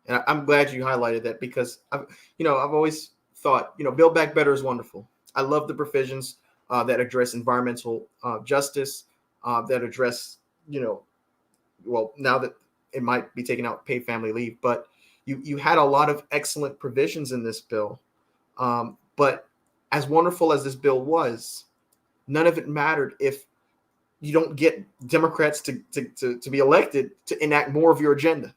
And I'm glad you highlighted that because I've always thought, you know, Build Back Better is wonderful. I love the provisions that address environmental justice, that address, you know, well, now that it might be taking out paid family leave, but you had a lot of excellent provisions in this bill. But as wonderful as this bill was, none of it mattered if you don't get Democrats to be elected to enact more of your agenda.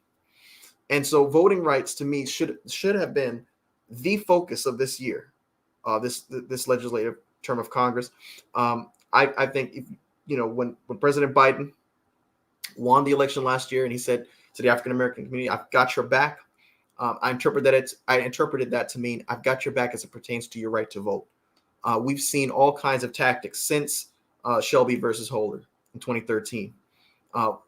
And so voting rights to me should have been the focus of this year, this legislative term of Congress. I think if, you know, when President Biden won the election last year, and he said to the African American community, "I've got your back." I interpreted that to mean I've got your back as it pertains to your right to vote. We've seen all kinds of tactics since Shelby versus Holder in 2013,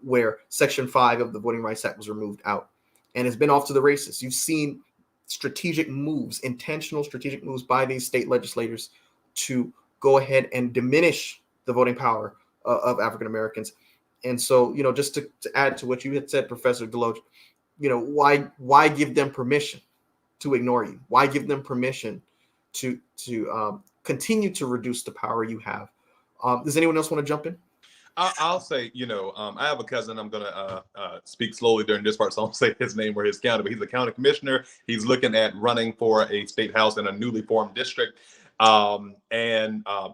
where Section 5 of the Voting Rights Act was removed out, and it's been off to the races. You've seen strategic moves, intentional strategic moves by these state legislators to go ahead and diminish the voting power of African Americans. And so, you know, just to add to what you had said, Professor Deloach, you know, why give them permission to ignore you? Why give them permission to continue to reduce the power you have? Does anyone else want to jump in?
I'll say, you know, I have a cousin. I'm going to speak slowly during this part, so I won't say his name or his county, but he's a county commissioner. He's looking at running for a state house in a newly formed district. You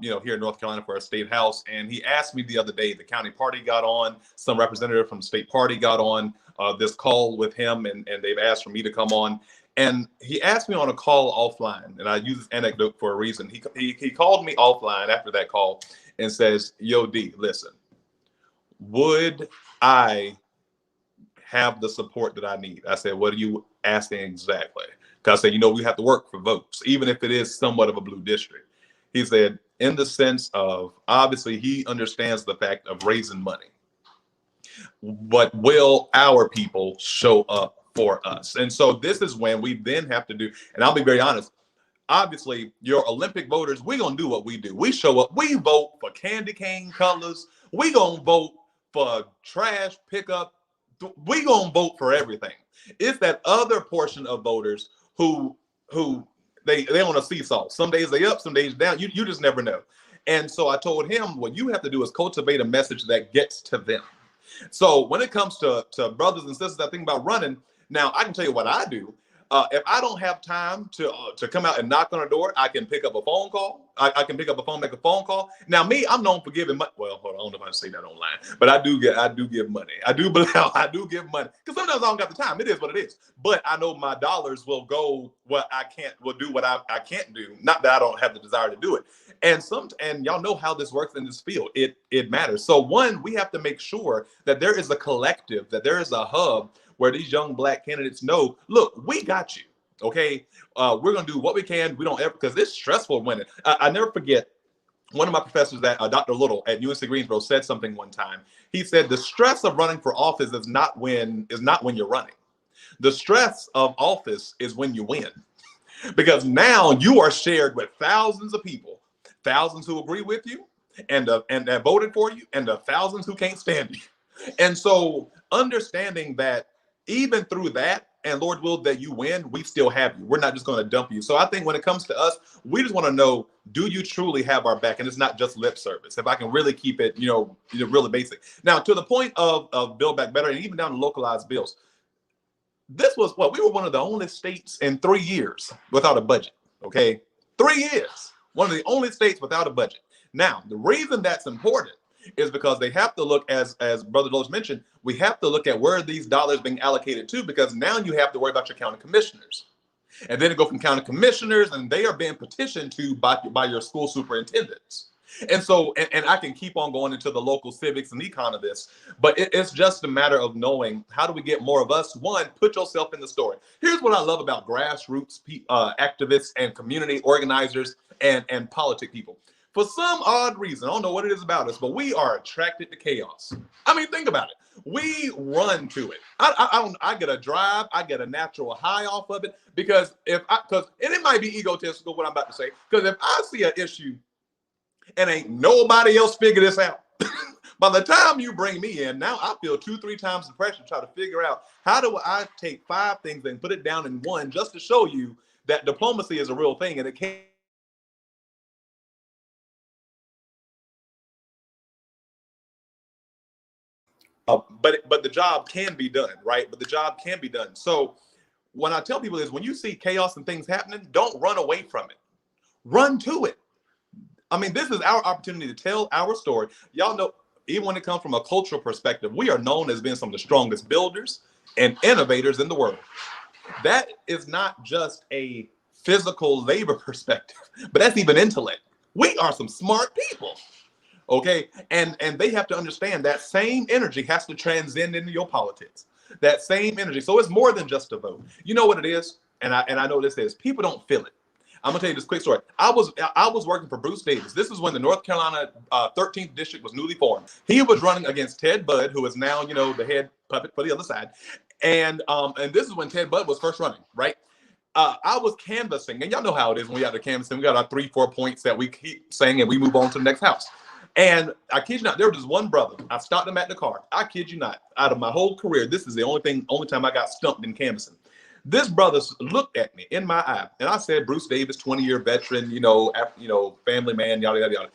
know, here in North Carolina for a state house. And he asked me the other day, the county party got on, some representative from the state party got on this call with him, and they've asked for me to come on. And he asked me on a call offline, and I use this anecdote for a reason. He called me offline after that call and says, "Yo, D, listen, would I have the support that I need?" I said, "What are you asking exactly?" Because I said, you know, we have to work for votes, even if it is somewhat of a blue district. He said, in the sense of, obviously, he understands the fact of raising money. But will our people show up for us? And so this is when we then have to do, and I'll be very honest, obviously, your Olympic voters, we're going to do what we do. We show up, we vote for candy cane colors. We going to vote for trash pickup. We going to vote for everything. It's that other portion of voters who they on a seesaw. Some days they up, some days down. You just never know. And so I told him, what you have to do is cultivate a message that gets to them. So when it comes to brothers and sisters that think about running, now I can tell you what I do. If I don't have time to come out and knock on a door, I can pick up a phone call. I can pick up a phone, make a phone call. Now, me, I'm known for giving money. Well, hold on, I don't know if I can say that online, but I do give money. I do give money because sometimes I don't got the time. It is what it is. But I know my dollars will go what I can't. Will do what I can't do. Not that I don't have the desire to do it. And y'all know how this works in this field. It matters. So one, we have to make sure that there is a collective, that there is a hub where these young Black candidates know, look, we got you, okay? We're gonna do what we can. We don't ever, because it's stressful winning. I never forget, one of my professors, that Dr. Little at UNC Greensboro, said something one time. He said, the stress of running for office is not when you're running. The stress of office is when you win. because now you are shared with thousands of people, thousands who agree with you and that voted for you, and the thousands who can't stand you. And so understanding that even through that, and Lord will that you win, we still have you. We're not just going to dump you. So I think when it comes to us, we just want to know, do you truly have our back? And it's not just lip service. If I can really keep it, really basic. Now, to the point of Build Back Better, and even down to localized bills, this was we were one of the only states in 3 years without a budget. Okay, 3 years, one of the only states without a budget. Now, the reason that's important is because they have to look, as Brother Lowe's mentioned, we have to look at where these dollars being allocated to, because now you have to worry about your county commissioners. And then it go from county commissioners, and they are being petitioned to by your school superintendents. And so, and I can keep on going into the local civics and econ of this, but it's just a matter of knowing, how do we get more of us? One, put yourself in the story. Here's what I love about grassroots activists and community organizers and politic people. For some odd reason, I don't know what it is about us, but we are attracted to chaos. I mean, think about it. We run to it. I get a drive. I get a natural high off of it, because and it might be egotistical what I'm about to say, because if I see an issue and ain't nobody else figure this out, by the time you bring me in, now I feel 2-3 times the pressure to try to figure out, how do I take 5 things and put it down in one, just to show you that diplomacy is a real thing, and it can't. But the job can be done, right? But the job can be done. So when I tell people is, when you see chaos and things happening, don't run away from it. Run to it. I mean, this is our opportunity to tell our story. Y'all know, even when it comes from a cultural perspective, we are known as being some of the strongest builders and innovators in the world. That is not just a physical labor perspective, but that's even intellect. We are some smart people. Okay, and they have to understand that same energy has to transcend into your politics. That same energy. So it's more than just a vote. You know what it is, and I know this is, people don't feel it. I'm gonna tell you this quick story. I was working for Bruce Davis. This is when the North Carolina 13th district was newly formed. He was running against Ted Budd, who is now the head puppet for the other side. And this is when Ted Budd was first running, right? I was canvassing, and y'all know how it is when we got the canvassing. We got our 3-4 points that we keep saying, and we move on to the next house. And I kid you not, there was just one brother. I stopped him at the car. I kid you not. Out of my whole career, this is the only time I got stumped in canvassing. This brother looked at me in my eye, and I said, Bruce Davis, 20-year veteran, family man, yada yada yada.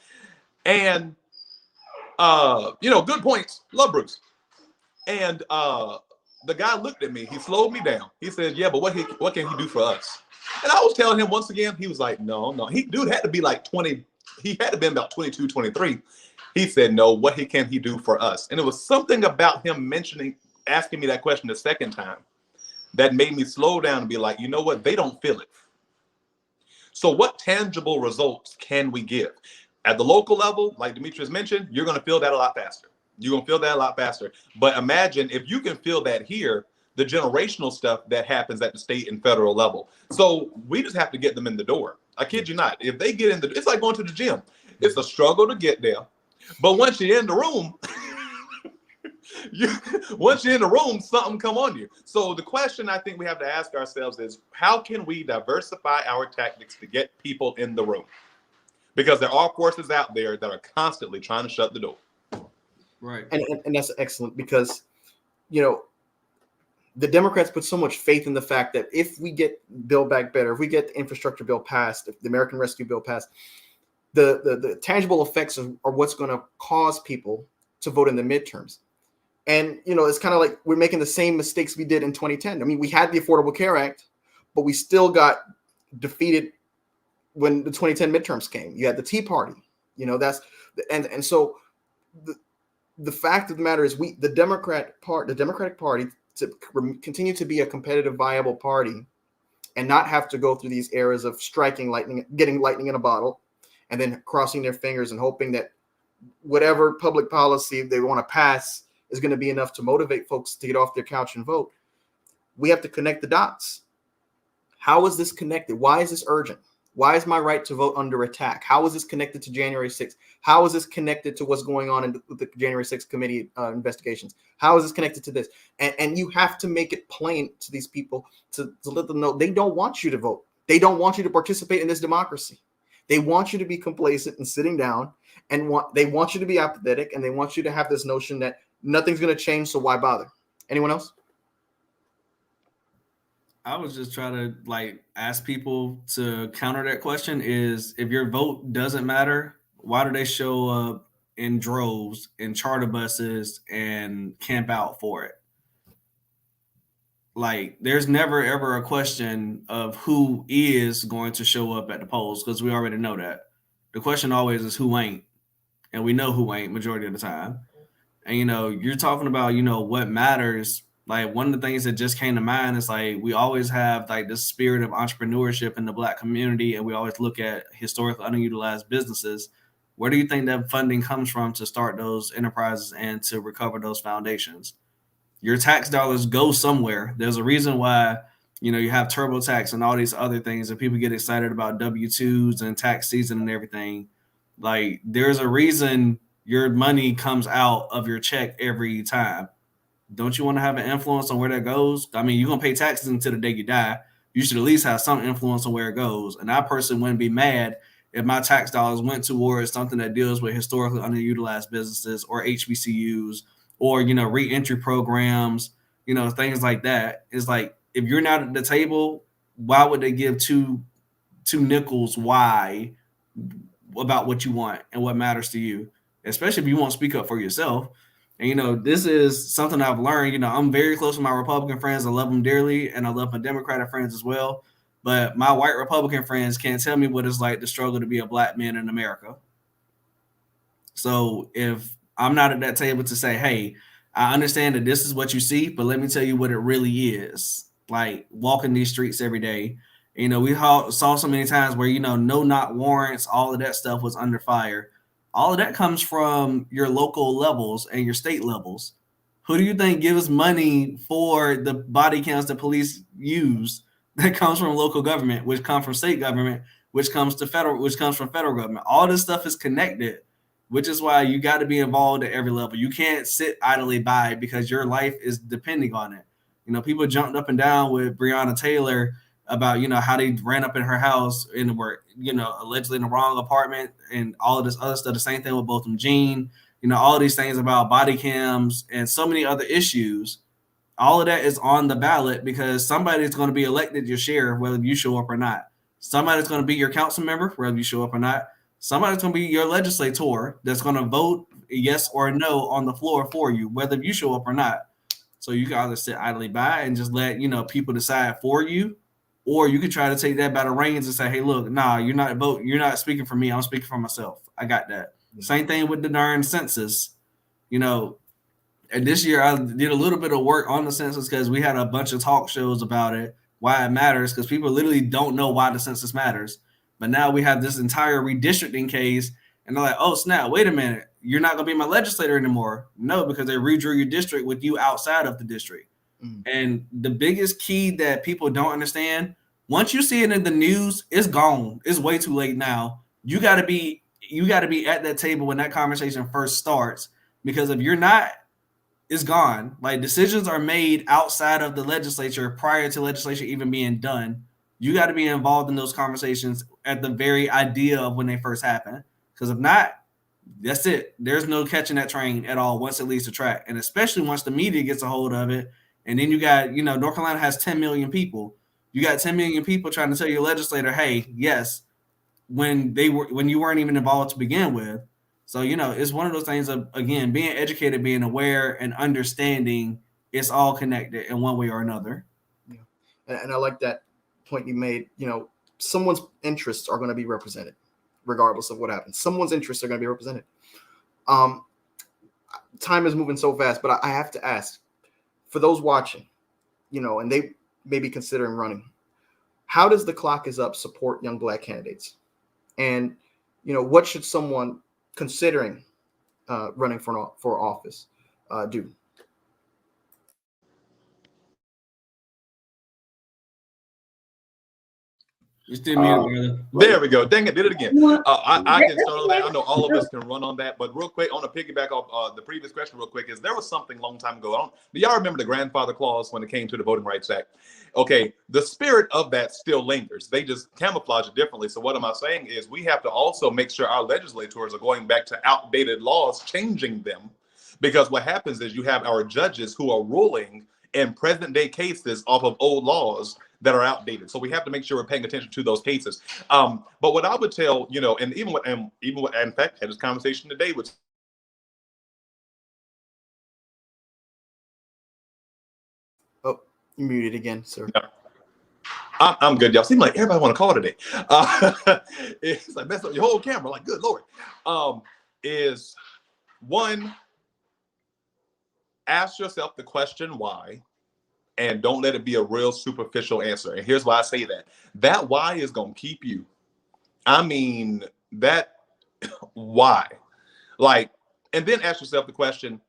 And good points. Love Bruce. And the guy looked at me. He slowed me down. He said, "Yeah, but what can he do for us?" And I was telling him once again. He was like, "No." Dude had to be like 20. He had to be about 22, 23. He said, "No, what can he do for us?" And it was something about him asking me that question the second time that made me slow down and be like, you know what? They don't feel it. So what tangible results can we give? At the local level, like Demetrius mentioned, you're going to feel that a lot faster. You're going to feel that a lot faster. But imagine if you can feel that here, the generational stuff that happens at the state and federal level. So we just have to get them in the door. I kid you not. If they get in it's like going to the gym. It's a struggle to get there. But once you're in the room, something come on you. So the question I think we have to ask ourselves is, how can we diversify our tactics to get people in the room? Because there are forces out there that are constantly trying to shut the door.
Right. And that's excellent, because, the Democrats put so much faith in the fact that if we get Build Back Better, if we get the infrastructure bill passed, if the American Rescue Bill passed, the tangible effects are what's going to cause people to vote in the midterms. And, it's kind of like we're making the same mistakes we did in 2010. I mean, we had the Affordable Care Act, but we still got defeated when the 2010 midterms came. You had the Tea Party, so the fact of the matter is the Democratic Party, to continue to be a competitive, viable party and not have to go through these eras of getting lightning in a bottle, and then crossing their fingers and hoping that whatever public policy they want to pass is going to be enough to motivate folks to get off their couch and vote. We have to connect the dots. How is this connected? Why is this urgent? Why is my right to vote under attack? How is this connected to January 6th? How is this connected to what's going on with the January 6th committee investigations? How is this connected to this? And you have to make it plain to these people to let them know they don't want you to vote They don't want you to participate in this democracy. They want you to be complacent and sitting down, and they want you to be apathetic, and they want you to have this notion that nothing's going to change, so why bother? Anyone else?
I was just trying to like ask people to counter that question is if your vote doesn't matter, why do they show up in droves in charter buses and camp out for it? Like there's never ever a question of who is going to show up at the polls because we already know that. The question always is who ain't, and we know who ain't majority of the time. And you're talking about what matters. Like one of the things that just came to mind is like we always have like this spirit of entrepreneurship in the Black community, and we always look at historically underutilized businesses. Where do you think that funding comes from to start those enterprises and to recover those foundations? Your tax dollars go somewhere. There's a reason why you have TurboTax and all these other things, and people get excited about W-2s and tax season and everything. Like there's a reason your money comes out of your check every time. Don't you want to have an influence on where that goes? I mean, you're going to pay taxes until the day you die. You should at least have some influence on where it goes. And I personally wouldn't be mad if my tax dollars went towards something that deals with historically underutilized businesses or HBCUs or, reentry programs, things like that. It's like, if you're not at the table, why would they give two nickels why about what you want and what matters to you? Especially if you won't speak up for yourself. And, this is something I've learned. I'm very close with my Republican friends. I love them dearly, and I love my Democratic friends as well. But my white Republican friends can't tell me what it's like to struggle to be a Black man in America. So if I'm not at that table to say, hey, I understand that this is what you see, but let me tell you what it really is. Like walking these streets every day. We saw so many times where, no knock warrants, all of that stuff was under fire. All of that comes from your local levels and your state levels. Who do you think gives money for the body counts that police use? That comes from local government, which comes from state government, which comes from federal government. All this stuff is connected, which is why you got to be involved at every level. You can't sit idly by because your life is depending on it. People jumped up and down with Breonna Taylor about how they ran up in her house and were allegedly in the wrong apartment and all of this other stuff. The same thing with Botham Jean, all of these things about body cams and so many other issues. All of that is on the ballot because somebody's going to be elected your sheriff whether you show up or not. Somebody's going to be your council member whether you show up or not. Somebody's going to be your legislator that's going to vote yes or no on the floor for you whether you show up or not. So you can either sit idly by and just let people decide for you. Or you could try to take that by the reins and say, hey, look, nah, you're not speaking for me. I'm speaking for myself. I got that. Mm-hmm. Same thing with the darn census. And this year I did a little bit of work on the census because we had a bunch of talk shows about it, why it matters, because people literally don't know why the census matters. But now we have this entire redistricting case, and they're like, oh, snap, wait a minute. You're not going to be my legislator anymore. No, because they redrew your district with you outside of the district. And the biggest key that people don't understand, once you see it in the news, it's gone. It's way too late now. You got to be at that table when that conversation first starts, because if you're not, it's gone. Like decisions are made outside of the legislature prior to legislation even being done. You got to be involved in those conversations at the very idea of when they first happen. Because if not, that's it. There's no catching that train at all once it leaves the track. And especially once the media gets a hold of it. And then you got, North Carolina has 10 million people. You got 10 million people trying to tell your legislator, hey, yes, when you weren't even involved to begin with. So, it's one of those things of, again, being educated, being aware and understanding it's all connected in one way or another.
Yeah. And I like that point you made. Someone's interests are going to be represented regardless of what happens. Someone's interests are going to be represented. Time is moving so fast, but I have to ask, for those watching, and they may be considering running, how does the Clock is Up support young Black candidates? And, what should someone considering running for office do?
You're still muted, brother.
There we go. Dang it, did it again. I can start on that. I know all of us can run on that, but real quick, on a piggyback off the previous question, real quick, is there was something a long time ago. Do y'all remember the grandfather clause when it came to the Voting Rights Act? Okay, the spirit of that still lingers. They just camouflage it differently. So what am I saying is we have to also make sure our legislators are going back to outdated laws, changing them, because what happens is you have our judges who are ruling in present day cases off of old laws that are outdated. So we have to make sure we're paying attention to those cases. But what I would tell, and even what, in fact, had this conversation today with.
Oh, you muted again, sir.
Yeah. I'm good, y'all. Seem like everybody want to call today. It's like mess up your whole camera. Like, good Lord. Is one, ask yourself the question why. And don't let it be a real superficial answer. And here's why I say that. That why is going to keep you. I mean, that why? Like, and then ask yourself the question,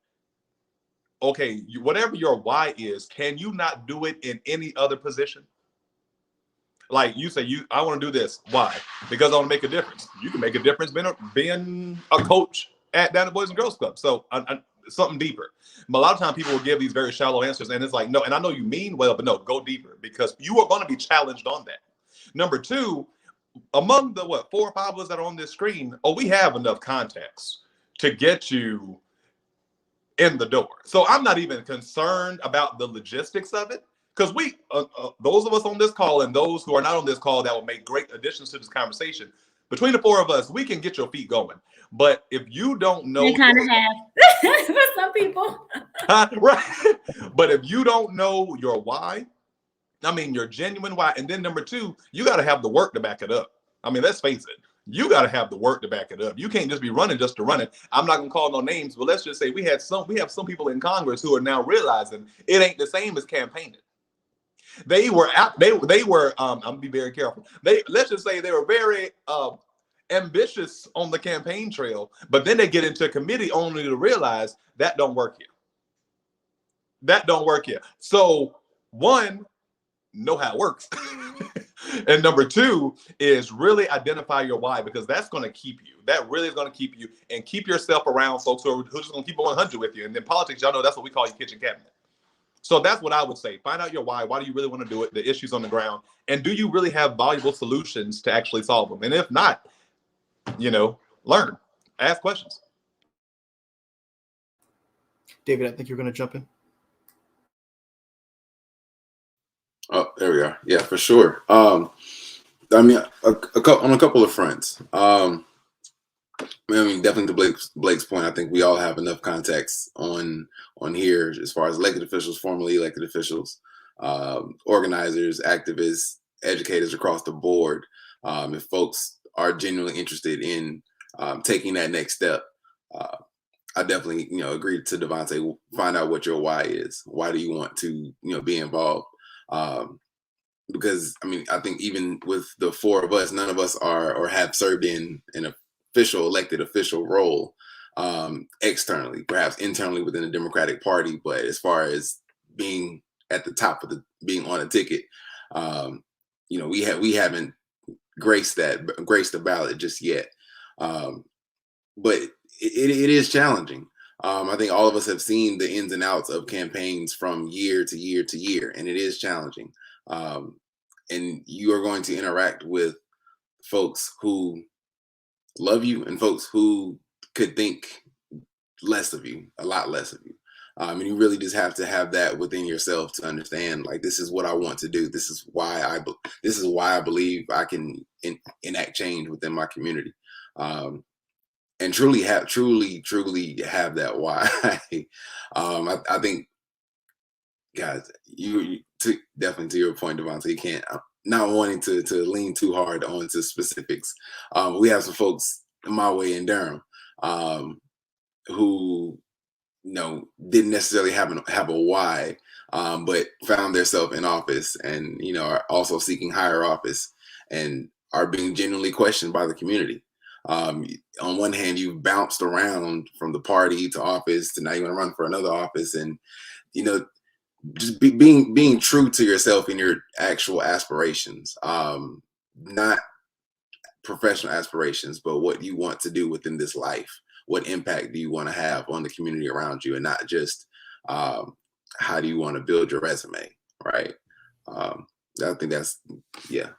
okay, whatever your why is, can you not do it in any other position? Like you say, I want to do this. Why? Because I want to make a difference. You can make a difference being a coach down at Boys and Girls Club. So something deeper. But a lot of times people will give these very shallow answers, and it's like, no, and I know you mean well, but no, go deeper, because you are going to be challenged on that. Number two, among the 4 or 5 of us that are on this screen, we have enough contacts to get you in the door. So I'm not even concerned about the logistics of it, because we, those of us on this call and those who are not on this call that will make great additions to this conversation, between the 4 of us, we can get your feet going. But if you don't know,
they kind of have for some people,
right? But if you don't know your why, I mean your genuine why, and then number 2, you got to have the work to back it up. I mean, let's face it, you got to have the work to back it up. You can't just be running just to run it. I'm not gonna call no names, but let's just say we have some people in Congress who are now realizing it ain't the same as campaigning. They were I'm gonna be very careful. Let's just say they were very ambitious on the campaign trail, but then they get into a committee only to realize that don't work here. That don't work here. So one, know how it works. And number 2 is really identify your why, because that's going to keep you. That really is going to keep you, and keep yourself around folks who are just going to keep 100 with you. And in politics, y'all know that's what we call your kitchen cabinet. So that's what I would say. Find out your why. Why do you really want to do it? The issues on the ground. And do you really have valuable solutions to actually solve them? And if not, learn, ask questions.
David, I think you're going to jump in.
Oh, there we are. Yeah, for sure. I mean, on a couple of fronts. I mean, definitely to Blake's point, I think we all have enough contacts on here as far as elected officials, formerly elected officials, organizers, activists, educators across the board. If folks are genuinely interested in taking that next step, I definitely, agree to Devontae. Find out what your why is. Why do you want to, be involved? Because I mean, I think even with the 4 of us, none of us are or have served in an elected official role externally, perhaps internally within the Democratic Party. But as far as being at the top of being on a ticket, we haven't graced the ballot just yet. But it is challenging. I think all of us have seen the ins and outs of campaigns from year to year to year, and it is challenging. And you are going to interact with folks who love you and folks who could think less of you, a lot less of you. And you really just have to have that within yourself to understand, like, this is what I want to do. This is why I believe I can enact change within my community. And truly have that why. I think, guys, you definitely to your point, Devontae, you can't. I'm not wanting to lean too hard onto specifics. We have some folks my way in Durham who didn't necessarily have a why, but found themselves in office and are also seeking higher office and are being genuinely questioned by the community. On one hand, you've bounced around from the party to office to now you want to run for another office, and just being true to yourself in your actual aspirations. not professional aspirations, but what you want to do within this life. What impact do you want to have on the community around you, and not just how do you want to build your resume, right? I think that's, yeah,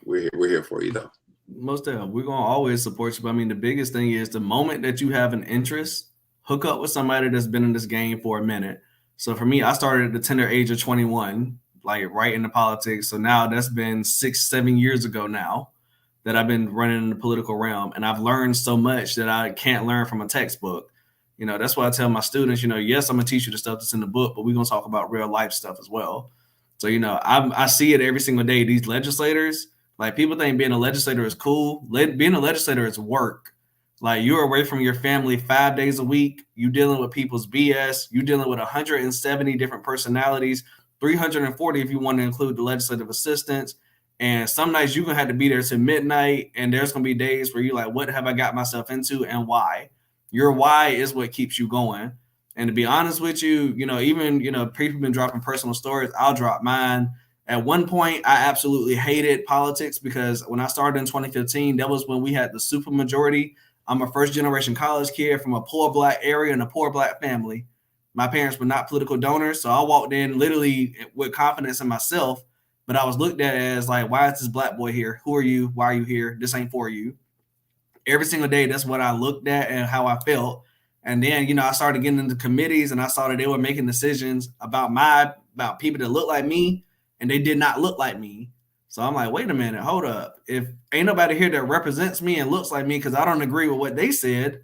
we're here for you though.
Most definitely, we're gonna always support you. But I mean, the biggest thing is the moment that you have an interest, hook up with somebody that's been in this game for a minute. So for me, I started at the tender age of 21, like right into politics. So now that's been 6-7 years ago now that I've been running in the political realm, and I've learned so much that I can't learn from a textbook. You know, that's why I tell my students, you know, yes, I'm gonna teach you the stuff that's in the book, but we're gonna talk about real life stuff as well. So, you know, I see it every single day. These legislators, like, people think being a legislator is cool. Being a legislator is work. Like, you're away from your family 5 days a week. You dealing with people's BS. You dealing with 170 different personalities, 340 if you want to include the legislative assistants. And some nights you're gonna have to be there till midnight. And there's gonna be days where you're like, what have I got myself into and why? Your why is what keeps you going. And to be honest with you, you know, even, you know, people have been dropping personal stories. I'll drop mine. At one point, I absolutely hated politics because when I started in 2015, that was when we had the super majority. I'm a first generation college kid from a poor Black area and a poor Black family. My parents were not political donors. So I walked in literally with confidence in myself, but I was looked at as like, why is this Black boy here? Who are you? Why are you here? This ain't for you. Every single day, that's what I looked at and how I felt. And then, you know, I started getting into committees and I saw that they were making decisions about people that look like me, and they did not look like me. So I'm like, wait a minute, hold up. If ain't nobody here that represents me and looks like me because I don't agree with what they said,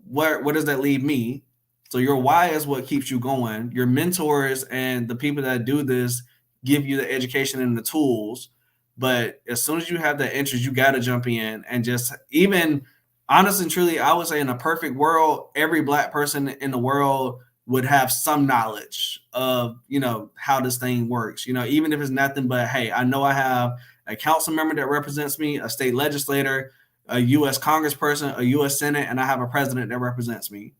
where does that leave me? So your why is what keeps you going. Your mentors and the people that do this give you the education and the tools. But as soon as you have that interest, you got to jump in and just, even honestly and truly, I would say in a perfect world, every Black person in the world would have some knowledge of, you know, how this thing works. You know, even if it's nothing but, hey, I know I have a council member that represents me, a state legislator, a U.S. congressperson, a U.S. Senate, and I have a president that represents me.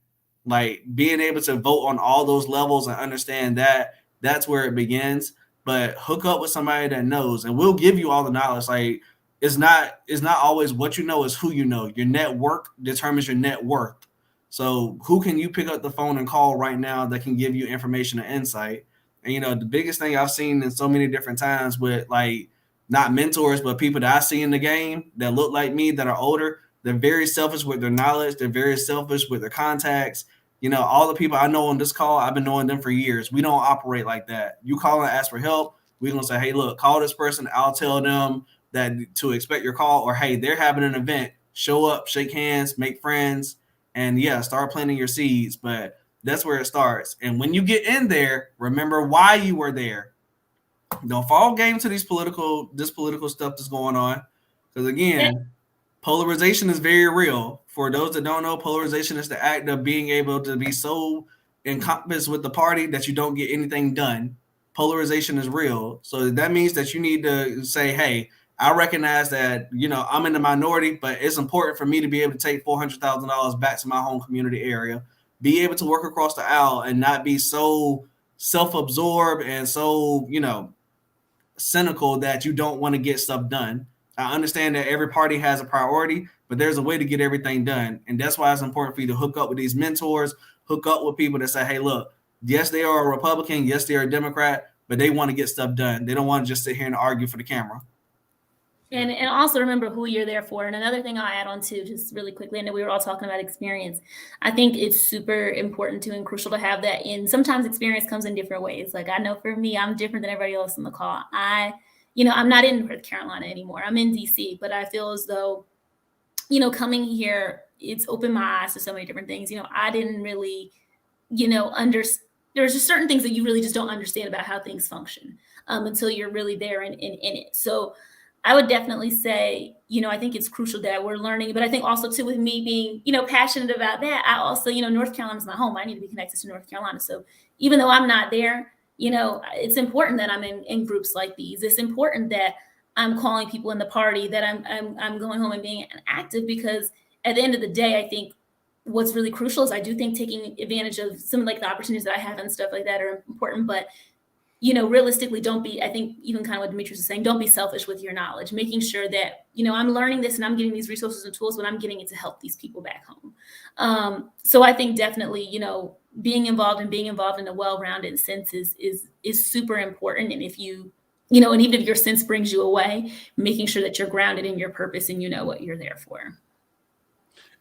Like, being able to vote on all those levels and understand that, that's where it begins. But hook up with somebody that knows, and we'll give you all the knowledge. Like, it's not always what you know, is who you know. Your network determines your net worth. So who can you pick up the phone and call right now that can give you information and insight? And, you know, the biggest thing I've seen in so many different times with, like, not mentors, but people that I see in the game that look like me, that are older, they're very selfish with their knowledge. They're very selfish with their contacts. You know, all the people I know on this call, I've been knowing them for years. We don't operate like that. You call and ask for help, we're going to say, hey, look, call this person. I'll tell them that to expect your call, or, hey, they're having an event. Show up, shake hands, make friends, and yeah, start planting your seeds. But that's where it starts. And when you get in there, remember why you were there. Don't fall game to this political stuff that's going on. Because again, polarization is very real. For those that don't know, polarization is the act of being able to be so encompassed with the party that you don't get anything done. Polarization is real. So that means that you need to say, hey, I recognize that, you know, I'm in the minority, but it's important for me to be able to take $400,000 back to my home community area, be able to work across the aisle and not be so self-absorbed and so, you know, cynical that you don't want to get stuff done. I understand that every party has a priority, but there's a way to get everything done. And that's why it's important for you to hook up with these mentors, hook up with people that say, hey, look, yes, they are a Republican. Yes, they are a Democrat, but they want to get stuff done. They don't want to just sit here and argue for the camera.
And also remember who you're there for. And another thing I'll add on to, just really quickly, I know we were all talking about experience. I think it's super important to and crucial to have that. And sometimes experience comes in different ways. Like, I know for me, I'm different than everybody else on the call. I'm not in North Carolina anymore. I'm in DC, but I feel as though, you know, coming here, it's opened my eyes to so many different things. You know, I didn't really, you know, there's just certain things that you really just don't understand about how things function until you're really there in it. So I would definitely say, you know, I think it's crucial that we're learning, but I think also too, with me being, you know, passionate about that, I also, you know, North Carolina's my home. I need to be connected to North Carolina. So even though I'm not there, you know, it's important that I'm in groups like these. It's important that I'm calling people in the party, that I'm going home and being active, because at the end of the day, I think what's really crucial is I do think taking advantage of some of like the opportunities that I have and stuff like that are important, but realistically, I think even kind of what Demetrius is saying, don't be selfish with your knowledge, making sure that, I'm learning this and I'm getting these resources and tools, but I'm getting it to help these people back home. So I think definitely, being involved in a well-rounded sense is super important. And if and even if your sense brings you away, making sure that you're grounded in your purpose and you know what you're there for.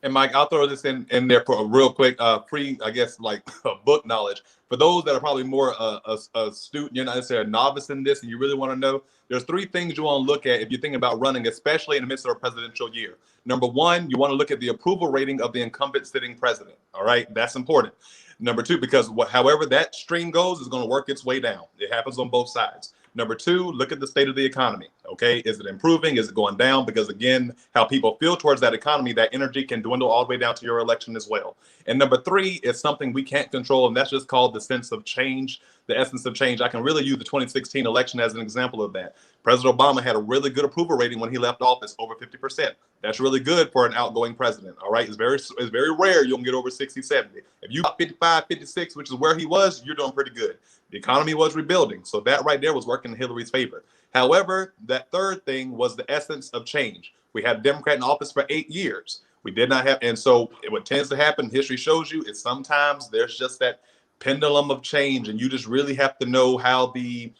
And Mike, I'll throw this in there for a real quick free, I guess, like book knowledge. For those that are probably more a student, you're not necessarily a novice in this, and you really want to know, there's 3 things you want to look at if you're thinking about running, especially in the midst of a presidential year. Number 1, you want to look at the approval rating of the incumbent sitting president. All right, that's important. Number 2, because however that stream goes is going to work its way down. It happens on both sides. Number 2, look at the state of the economy. Okay, is it improving? Is it going down? Because again, how people feel towards that economy, that energy can dwindle all the way down to your election as well. And number 3 is something we can't control, and that's just called the sense of change, the essence of change. I can really use the 2016 election as an example of that. President Obama had a really good approval rating when he left office, over 50%. That's really good for an outgoing president. All right, it's very rare you'll get over 60, 70. If you got 55, 56, which is where he was, you're doing pretty good. The economy was rebuilding, so that right there was working in Hillary's favor. However, that third thing was the essence of change. We had a Democrat in office for 8 years. We did not have, and so what tends to happen, history shows you, is sometimes there's just that pendulum of change, and you just really have to know how the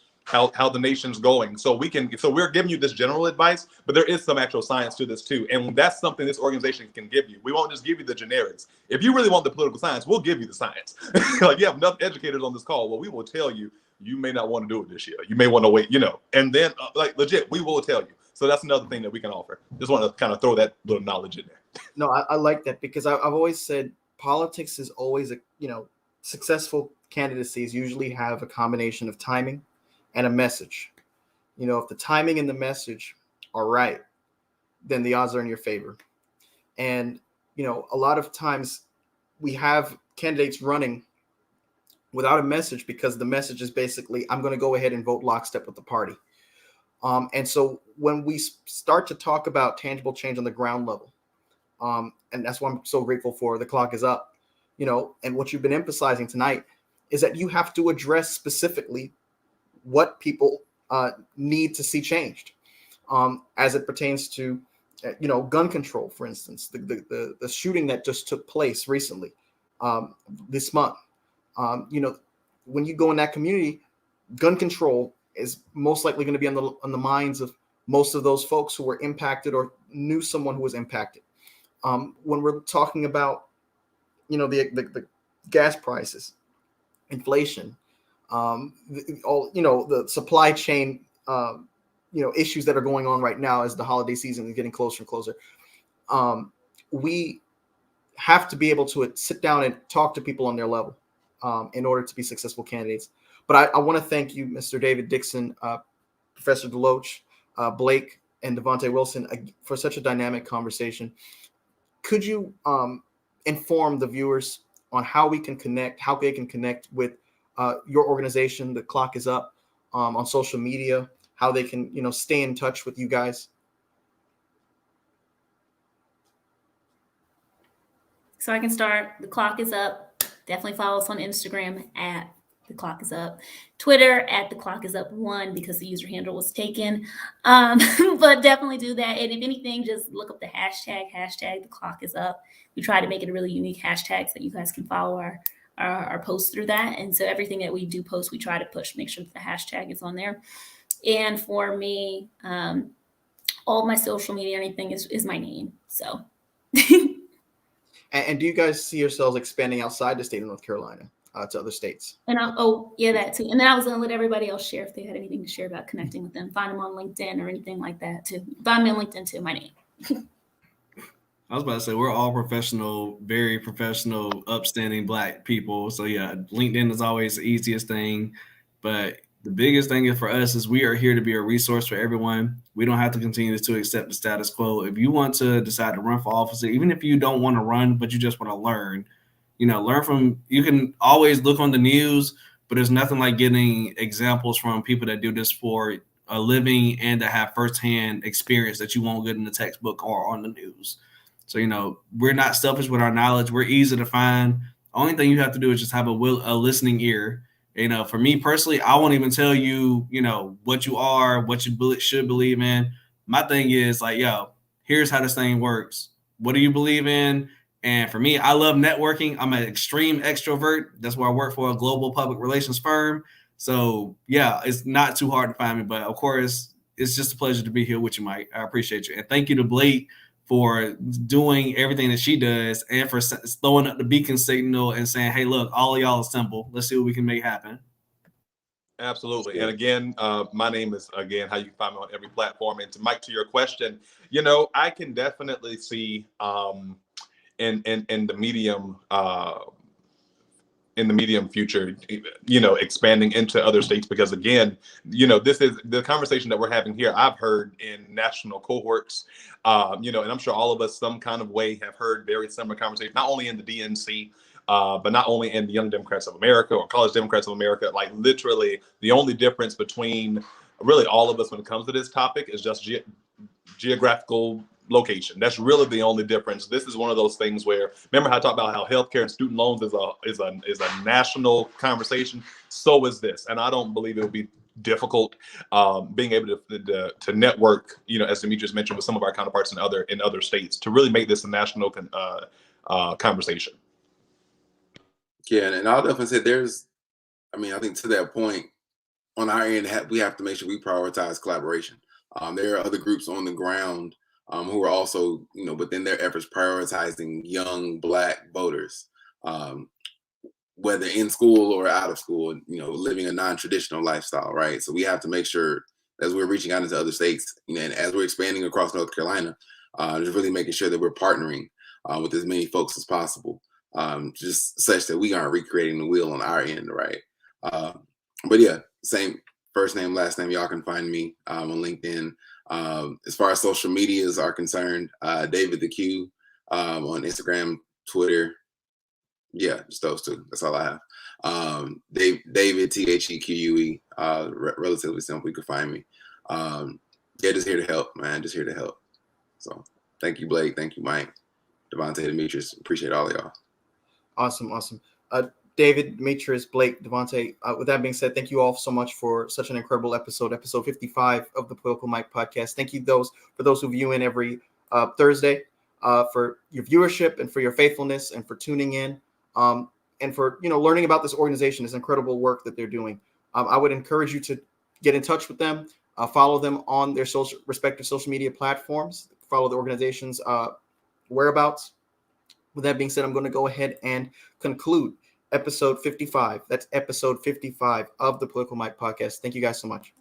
nation's going. So we're giving you this general advice, but there is some actual science to this too. And that's something this organization can give you. We won't just give you the generics. If you really want the political science, we'll give you the science. Like, you have enough educators on this call. Well, we will tell you, you may not want to do it this year. You may want to wait, and then like legit, we will tell you. So that's another thing that we can offer. Just want to kind of throw that little knowledge in there.
No, I like that, because I've always said politics is always successful candidacies usually have a combination of timing and a message. If the timing and the message are right, then the odds are in your favor. And, a lot of times we have candidates running without a message, because the message is basically, I'm going to go ahead and vote lockstep with the party. And so when we start to talk about tangible change on the ground level, and that's why I'm so grateful for The Clock Is Up, and what you've been emphasizing tonight is that you have to address specifically what people need to see changed, as it pertains to, gun control, for instance, the shooting that just took place recently, this month. When you go in that community, gun control is most likely going to be on the minds of most of those folks who were impacted or knew someone who was impacted. When we're talking about, the gas prices, inflation, the supply chain, issues that are going on right now as the holiday season is getting closer and closer. We have to be able to sit down and talk to people on their level in order to be successful candidates. But I want to thank you, Mr. David Dixon, Professor Deloach, Blake, and Devontae Wilson for such a dynamic conversation. Could you inform the viewers on how they can connect with your organization, The Clock Is Up, on social media, how they can, stay in touch with you guys?
So I can start. The Clock Is Up. Definitely follow us on Instagram at The Clock Is Up, Twitter at The Clock Is Up 1, because the user handle was taken. But definitely do that. And if anything, just look up the hashtag The Clock Is Up. We try to make it a really unique hashtag so that you guys can follow our posts through that. And so everything that we do post, we try to make sure that the hashtag is on there. And for me, all my social media, anything is my name. So.
And do you guys see yourselves expanding outside the state of North Carolina to other states?
And that too. And then I was going to let everybody else share if they had anything to share about connecting with them. Find them on LinkedIn or anything like that too. Find me on LinkedIn too, my name.
I was about to say, we're all professional, very professional, upstanding Black people. So yeah, LinkedIn is always the easiest thing. But the biggest thing for us is we are here to be a resource for everyone. We don't have to continue to accept the status quo. If you want to decide to run for office, even if you don't want to run, but you just want to learn, you can always look on the news, but there's nothing like getting examples from people that do this for a living and to have firsthand experience that you won't get in the textbook or on the news. So, we're not selfish with our knowledge. We're easy to find. Only thing you have to do is just have a listening ear For me personally, I won't even tell you, what you are, what you should believe in. My thing is like, yo, here's how this thing works. What do you believe in? And for me, I love networking. I'm an extreme extrovert. That's why I work for a global public relations firm. So yeah, it's not too hard to find me. But of course, it's just a pleasure to be here with you, Mike. I appreciate you. And thank you to Blake for doing everything that she does and for throwing up the beacon signal and saying, hey, look, all of y'all assemble. Let's see what we can make happen.
Absolutely. And again, my name is, again, how you can find me on every platform. And to Mike, to your question, I can definitely see in the medium future, expanding into other states, because again, this is the conversation that we're having here. I've heard in national cohorts, and I'm sure all of us some kind of way have heard very similar conversations, not only in the DNC, but not only in the Young Democrats of America or College Democrats of America. Like literally the only difference between really all of us when it comes to this topic is just geographical location. That's really the only difference. This is one of those things where, remember how I talked about how healthcare and student loans is a national conversation. So is this, and I don't believe it will be difficult being able to network, as Demetrius mentioned, with some of our counterparts in other states to really make this a national conversation.
Yeah, and I'll definitely say I think to that point, on our end, we have to make sure we prioritize collaboration. There are other groups on the ground who are also, within their efforts, prioritizing young Black voters, whether in school or out of school, living a non-traditional lifestyle, right? So we have to make sure, as we're reaching out into other states, and as we're expanding across North Carolina, just really making sure that we're partnering with as many folks as possible, just such that we aren't recreating the wheel on our end, right? But yeah, same first name, last name. Y'all can find me on LinkedIn. As far as social medias are concerned, David the Q on Instagram, Twitter. Yeah, just those two. That's all I have. David TheQue. Relatively simple. You can find me. Just here to help, man. Just here to help. So thank you, Blake. Thank you, Mike, Devontae, Demetrius. Appreciate all of y'all.
Awesome. David, Demetrius, Blake, Devontae. With that being said, thank you all so much for such an incredible episode 55 of the Political Mike podcast. Thank you for those who view in every Thursday, for your viewership and for your faithfulness and for tuning in, and for learning about this organization, this incredible work that they're doing. I would encourage you to get in touch with them, follow them on their respective social media platforms, follow the organization's whereabouts. With that being said, I'm going to go ahead and conclude episode 55. That's episode 55 of the Political Mike podcast. Thank you guys so much.